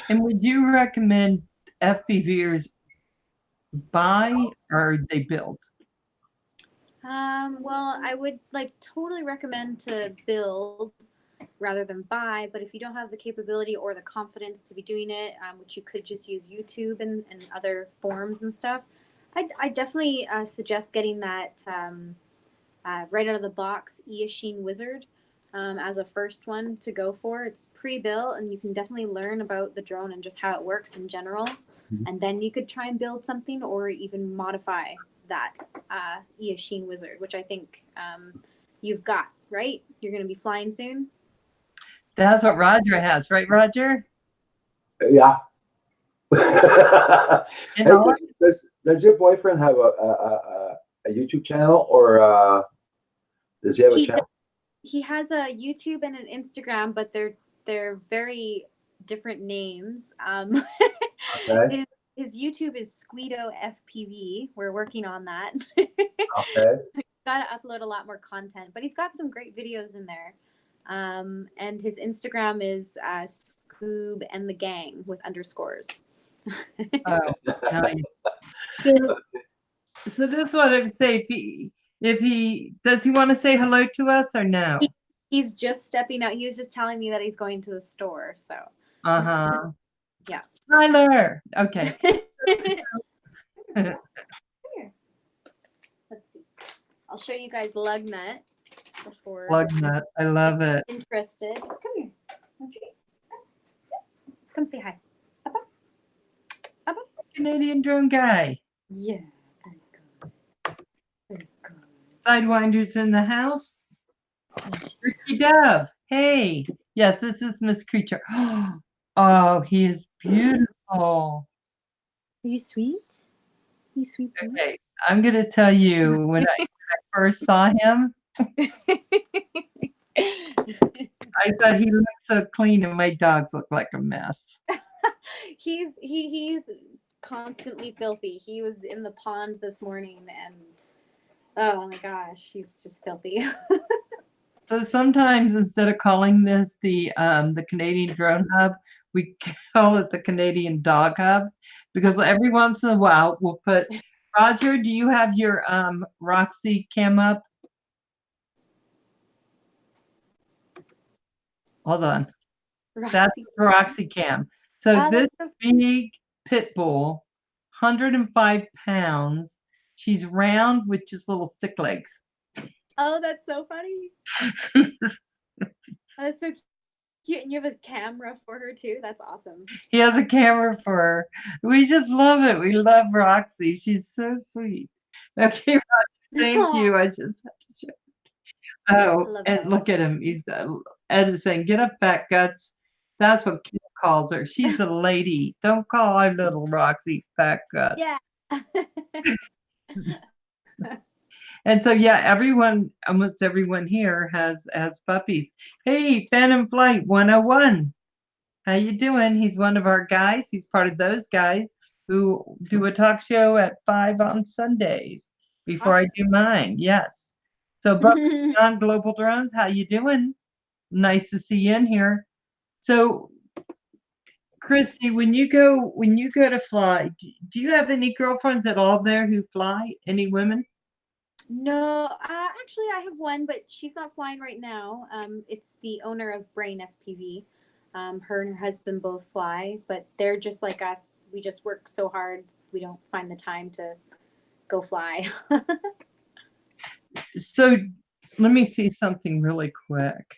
And would you recommend FPVers buy or they build? Well, I would totally recommend to build rather than buy, but if you don't have the capability or the confidence to be doing it, which you could just use YouTube and other forums and stuff, I definitely suggest getting that right out of the box Eachine Wizard as a first one to go for. It's pre-built, and you can definitely learn about the drone and just how it works in general. And then you could try and build something or even modify that Eachine Wizard, which I think you've got, right? You're going to be flying soon. That's what Roger has, right, Roger? Yeah. You Hey, know, does your boyfriend have a YouTube channel, or does he have a channel? He has a YouTube and an Instagram, but they're very different names. Okay. His YouTube is Squeedo FPV. We're working on that. Okay. Got to upload a lot more content, but he's got some great videos in there. And his Instagram is Scoob and the Gang with underscores. oh, nice. So this is what I would say. If he does, he want to say hello to us or no? He's just stepping out. He was just telling me that he's going to the store. So. Yeah. Tyler. Okay. Here. Let's see. I'll show you guys lug nut before. Lug nut. I love it. Interested. Come here. Come say hi. Up. Canadian drone guy. Yeah. Very good. Sidewinder's in the house. Ricky Dove. Hey. Yes, this is Miss Creature. Oh, he is beautiful. Are you sweet? You sweet boy? Okay, I'm going to tell you when I first saw him, I thought he looked so clean and my dogs look like a mess. He's constantly filthy. He was in the pond this morning and oh my gosh, he's just filthy. So sometimes instead of calling this the Canadian Drone Hub, we call it the Canadian Dog Hub, because every once in a while we'll put, Roger, do you have your Roxy cam up? Hold on. That's Roxy cam. So this big pit bull, 105 pounds. She's round with just little stick legs. Oh, that's so funny. That's so cute. And you have a camera for her too. That's awesome. He has a camera for her. We just love it. We love Roxy. She's so sweet. Okay, Roxy, thank you. I just have to show. Oh, and look at him. He's Ed is saying, "Get up, fat guts." That's what Kim calls her. She's a lady. Don't call our little Roxy fat guts. Yeah. And so, yeah, almost everyone here has puppies. Hey, Phantom Flight 101. How you doing? He's one of our guys. He's part of those guys who do a talk show at 5 on Sundays before I do mine. Yes. So, above and beyond global drones, how you doing? Nice to see you in here. So, Christy, when you go to fly, do you have any girlfriends at all there who fly? Any women? No, actually, I have one, but she's not flying right now. It's the owner of Brain FPV. Her and her husband both fly, but they're just like us. We just work so hard, we don't find the time to go fly. So, let me see something really quick.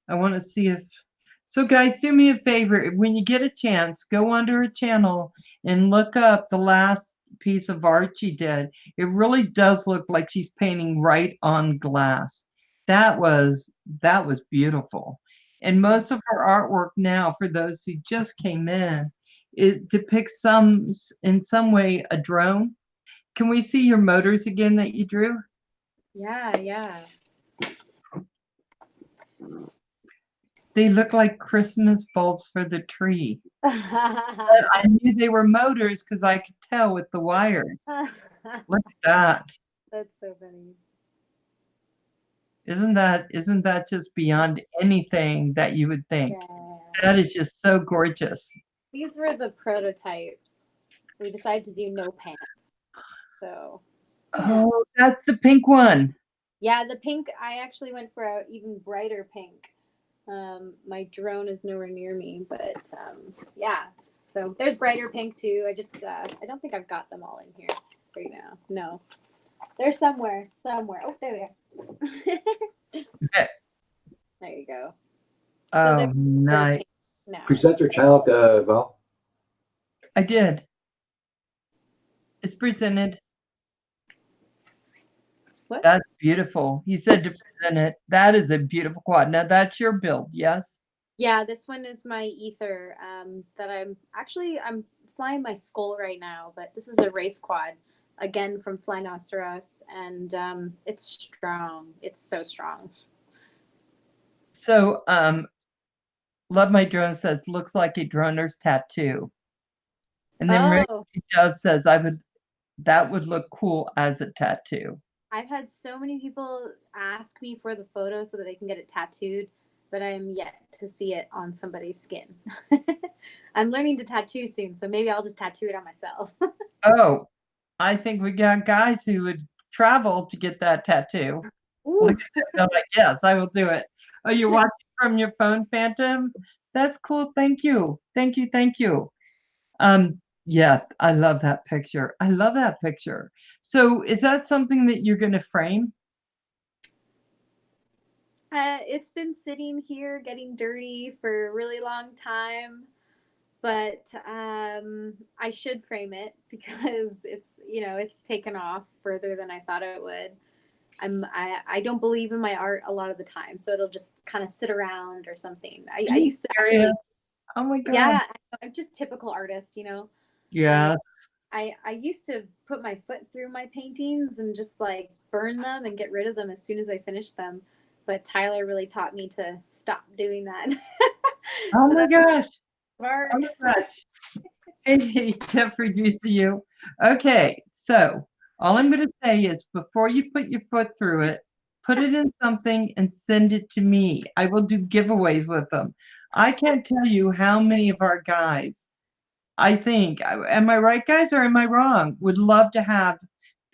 I want to see if. So, guys, do me a favor. When you get a chance, go onto her channel and look up the last piece of art she did. It really does look like she's painting right on glass. That was beautiful. And most of her artwork now, for those who just came in, it depicts in some way a drone. Can we see your motors again that you drew? Yeah, yeah. They look like Christmas bulbs for the tree. But I knew they were motors because I could tell with the wires. Look at that. That's so funny. Isn't that just beyond anything that you would think? Yeah. That is just so gorgeous. These were the prototypes. We decided to do no pants. So, yeah. Oh, that's the pink one. Yeah, the pink, I actually went for an even brighter pink. My drone is nowhere near me, but yeah. So there's brighter pink too. I don't think I've got them all in here right now. No, they're somewhere. Oh, there they are. Okay. There you go. So Oh, they're nice. pink now. Present your channel, Val. I did. It's presented. What? That's beautiful. He said to present it. That is a beautiful quad. Now that's your build, yes? Yeah, this one is my ether. That I'm flying my skull right now, but this is a race quad, again from Flynoceros, and it's strong. It's so strong. So, Love My Drone says, looks like a droner's tattoo. And then Mary Oh, Dove says, that would look cool as a tattoo. I've had so many people ask me for the photo so that they can get it tattooed, but I am yet to see it on somebody's skin. I'm learning to tattoo soon, so maybe I'll just tattoo it on myself. Oh, I think we got guys who would travel to get that tattoo. Look Ooh. at that. They're like, yes, I will do it. Oh, you're watching from your phone, Phantom? That's cool. Thank you. Thank you. Thank you. Yeah, I love that picture. I love that picture. So is that something that you're going to frame? It's been sitting here getting dirty for a really long time, but I should frame it because it's taken off further than I thought it would. I don't believe in my art a lot of the time, so it'll just kind of sit around or something. I used to actually, Oh my God. yeah, I'm just typical artist, Yeah. I used to put my foot through my paintings and just like burn them and get rid of them as soon as I finished them. But Tyler really taught me to stop doing that. Oh So my that's gosh. art. Oh my gosh. Hey, Jeffrey, do you see you? Okay, so all I'm going to say is before you put your foot through it, put it in something and send it to me. I will do giveaways with them. I can't tell you how many of our guys, I think, am I right, guys, or am I wrong? Would love to have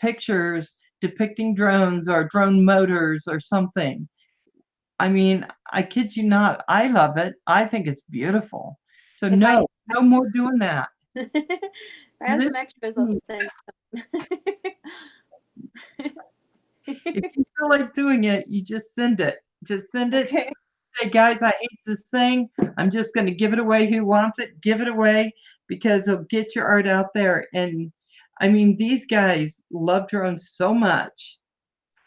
pictures depicting drones or drone motors or something. I mean, I kid you not, I love it. I think it's beautiful. So If I no more doing that. if I have some extras, I'll send them. If you feel like doing it, you just send it. Just send it. Okay. Say, guys, I hate this thing. I'm just going to give it away. Who wants it? Give it away because it'll get your art out there. And I mean, these guys love drones so much.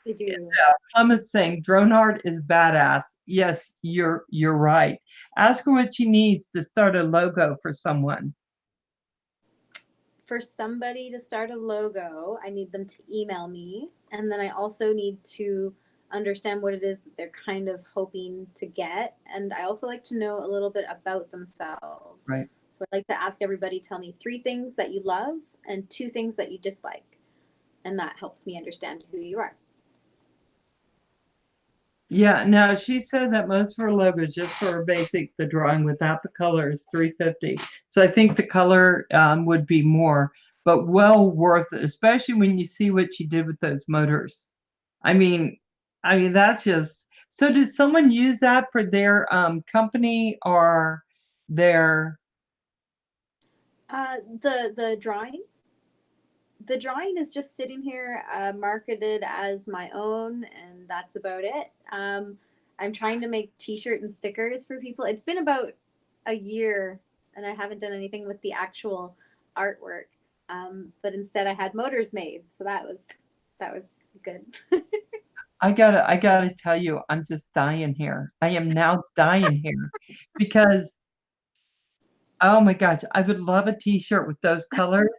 They do. Yeah, Clement's saying drone art is badass. Yes, you're right. Ask her what she needs to start a logo for someone. For somebody to start a logo, I need them to email me. And then I also need to understand what it is that they're kind of hoping to get. And I also like to know a little bit about themselves. Right. So I like to ask everybody, tell me 3 things that you love and 2 things that you dislike. And that helps me understand who you are. Yeah, now she said that most of her logos, just for her basic, the drawing without the color, is $350. So I think the color would be more, but well worth it, especially when you see what she did with those motors. I mean, that's just. So did someone use that for their company or their? The drawing. The drawing is just sitting here, marketed as my own, and that's about it. I'm trying to make T-shirt and stickers for people. It's been about a year, and I haven't done anything with the actual artwork. But instead, I had motors made, so that was good. I gotta tell you, I'm just dying here. I am now dying here because oh my gosh, I would love a t-shirt with those colors,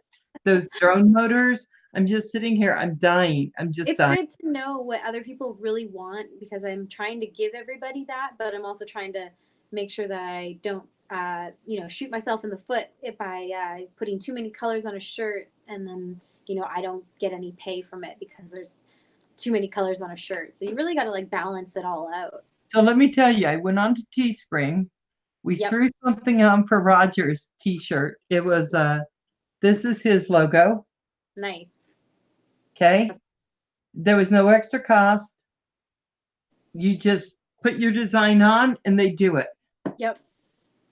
those drone motors. I'm just sitting here, I'm dying. I'm just It's dying. good to know what other people really want because I'm trying to give everybody that, but I'm also trying to make sure that I don't, shoot myself in the foot if I putting too many colors on a shirt and then I don't get any pay from it because there's too many colors on a shirt. So you really got to like balance it all out. So let me tell you, I went on to Teespring. We Yep, threw something on for Roger's t-shirt. It was this is his logo. nice. Okay. There was no extra cost. You just put your design on and they do it. Yep,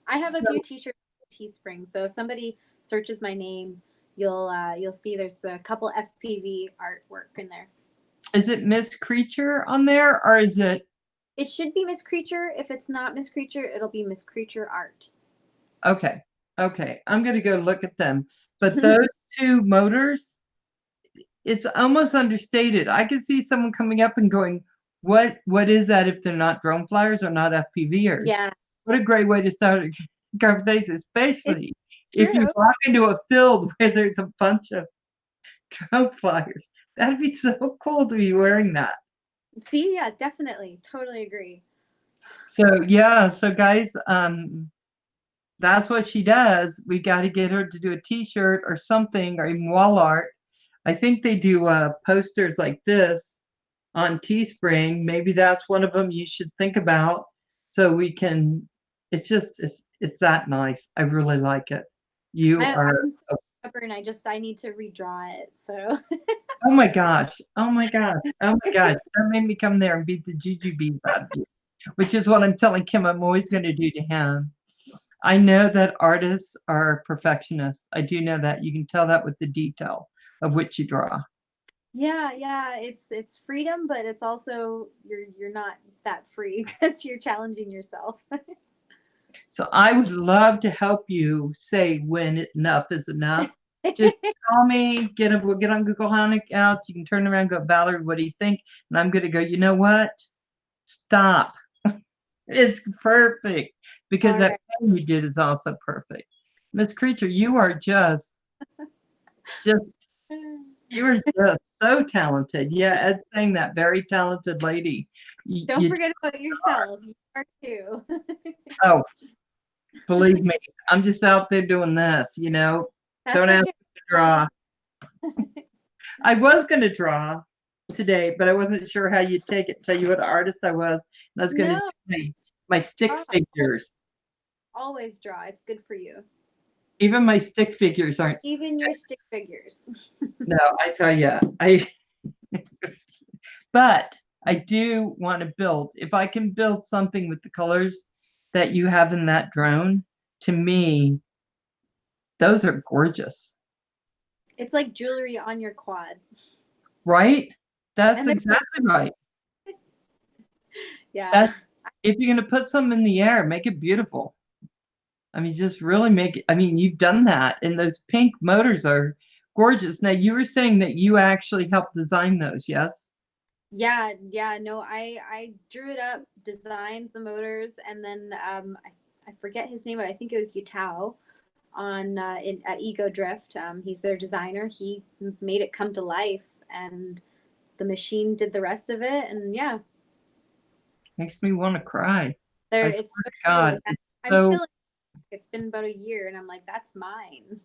I have a So few T-shirts at Teespring. So if somebody searches my name, you'll see there's a couple FPV artwork in there. is it Miss Creature on there or is it It should be Miss Creature. If it's not Miss Creature, it'll be Miss Creature Art. okay? Okay. I'm gonna go look at them. But those two motors, it's almost understated. I could see someone coming up and going, what is that if they're not drone flyers or not FPVers? Yeah, What a great way to start a conversation, it's especially if you true. walk into a field where there's a bunch of drone flyers. That'd be so cool to be wearing that. See, yeah, definitely. Totally agree. So yeah, so guys, that's what she does. We got to get her to do a t-shirt or something or even wall art. I think they do posters like this on Teespring. Maybe that's one of them you should think about. So we can. It's that nice. I really like it. You are. I'm so stubborn. I need to redraw it. So Oh my gosh. Oh my gosh. Oh my gosh. That made me come there and beat the jujubes out of you, which is what I'm telling Kim I'm always going to do to him. I know that artists are perfectionists. I do know that. You can tell that with the detail of which you draw. yeah, yeah, it's freedom, but it's also you're not that free because you're challenging yourself. So I would love to help you say when enough is enough. Just call me, we'll get on Google Hangouts. You can turn around and go, Valerie, what do you think? And I'm going to go, you know what? Stop. It's perfect because All that right. thing you did is also perfect. Miss Creature, you are just, you are just so talented. Yeah, Ed's saying that very talented lady. Don't forget about yourself. You are too. oh, believe me, I'm just out there doing this, That's Don't ask okay. me to draw. I was going to draw today, but I wasn't sure how you'd take it, tell you what artist I was. And I was going to No, do my stick draw. figures. Always draw. It's good for you. Even my stick figures aren't. Even your stick figures. No, I tell you, but I do want to build. If I can build something with the colors that you have in that drone, to me, those are gorgeous, It's like jewelry on your quad. right? That's And there's exactly right. yeah. That's if you're going to put something in the air, make it beautiful. I mean, just really make it. I mean, you've done that, and those pink motors are gorgeous. Now, you were saying that you actually helped design those, yes? Yeah, yeah, no, I drew it up, designed the motors, and then I forget his name, but I think it was Yutao on at Ego Drift. He's their designer. He made it come to life, and the machine did the rest of it. And yeah, Makes me want to cry. there I it's swear so to God, good. it's I'm so still. It's been about a year, and I'm like, that's mine.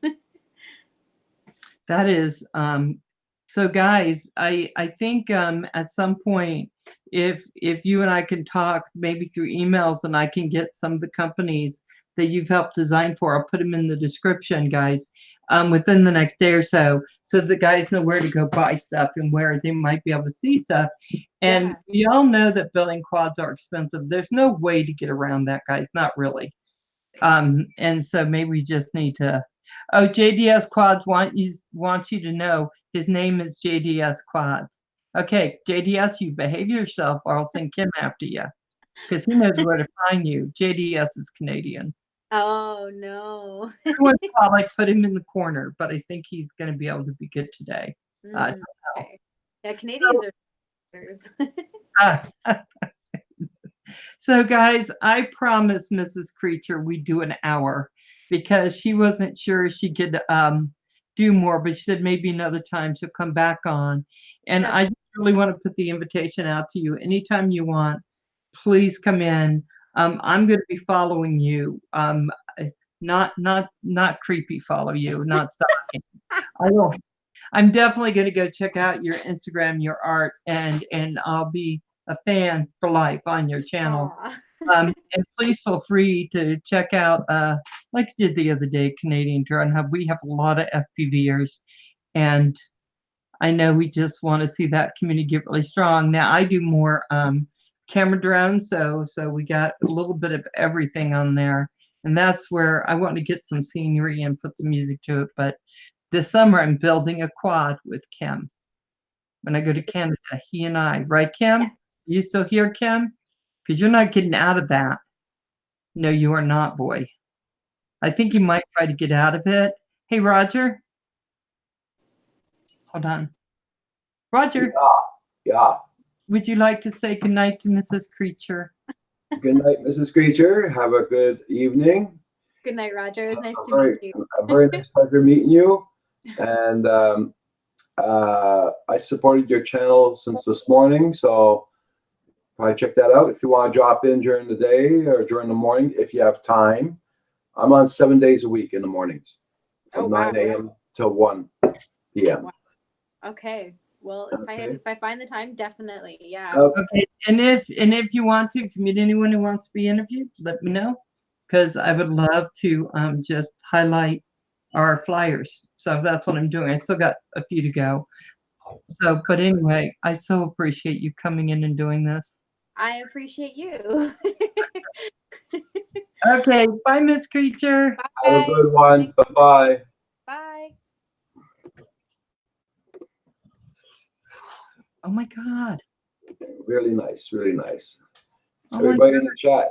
that is So guys, I think at some point, if you and I can talk maybe through emails, and I can get some of the companies that you've helped design for, I'll put them in the description, guys, within the next day or so, so the guys know where to go buy stuff and where they might be able to see stuff. And Yeah. we all know that building quads are expensive. There's no way to get around that, guys. Not really. And so maybe we just need to. Oh, JDS Quads wants you to know his name is JDS Quads. Okay, JDS, you behave yourself, or I'll send Kim after you, because he knows where to find you. JDS is Canadian. Oh no. Everyone's all like put him in the corner, but I think he's going to be able to be good today. Okay. Yeah, Canadians are. So guys, I promised Mrs. Creature we'd do an hour, because she wasn't sure she could do more, but she said maybe another time she'll come back on. And Yeah. I just really want to put the invitation out to you. Anytime you want, please come in. I'm going to be following you. Not creepy follow you, not stalking. I will. I'm definitely going to go check out your Instagram, your art, and I'll be a fan for life on your channel. And please feel free to check out, like you did the other day, Canadian Drone Hub. We have a lot of FPVers, and I know we just want to see that community get really strong. Now I do more camera drones, so we got a little bit of everything on there, and that's where I want to get some scenery and put some music to it. But this summer I'm building a quad with Kim. When I go to Canada, he and I, right, Kim? Yes. You still here, Kim? Because you're not getting out of that. No, you are not, boy. I think you might try to get out of it. Hey, Roger. Hold on. Roger. Yeah. Would you like to say goodnight to Mrs. Creature? Good night, Mrs. Creature. Have a good evening. Good night, Roger. It was nice to meet you. A very nice pleasure meeting you. And I supported your channel since this morning, so probably check that out if you want to drop in during the day or during the morning if you have time. I'm on 7 days a week in the mornings from 9 a.m. till 1 p.m. Wow. Okay. Well, if I find the time, definitely. Yeah. Okay. And if you want to, if you meet anyone who wants to be interviewed, let me know, because I would love to just highlight our flyers. So that's what I'm doing. I still got a few to go. So, but anyway, I so appreciate you coming in and doing this. I appreciate you. Okay. Bye, Miss Creature. Bye. Have a good one. Bye-bye. Bye. Oh my God. Really nice. Really nice. Oh my Everybody in the chat.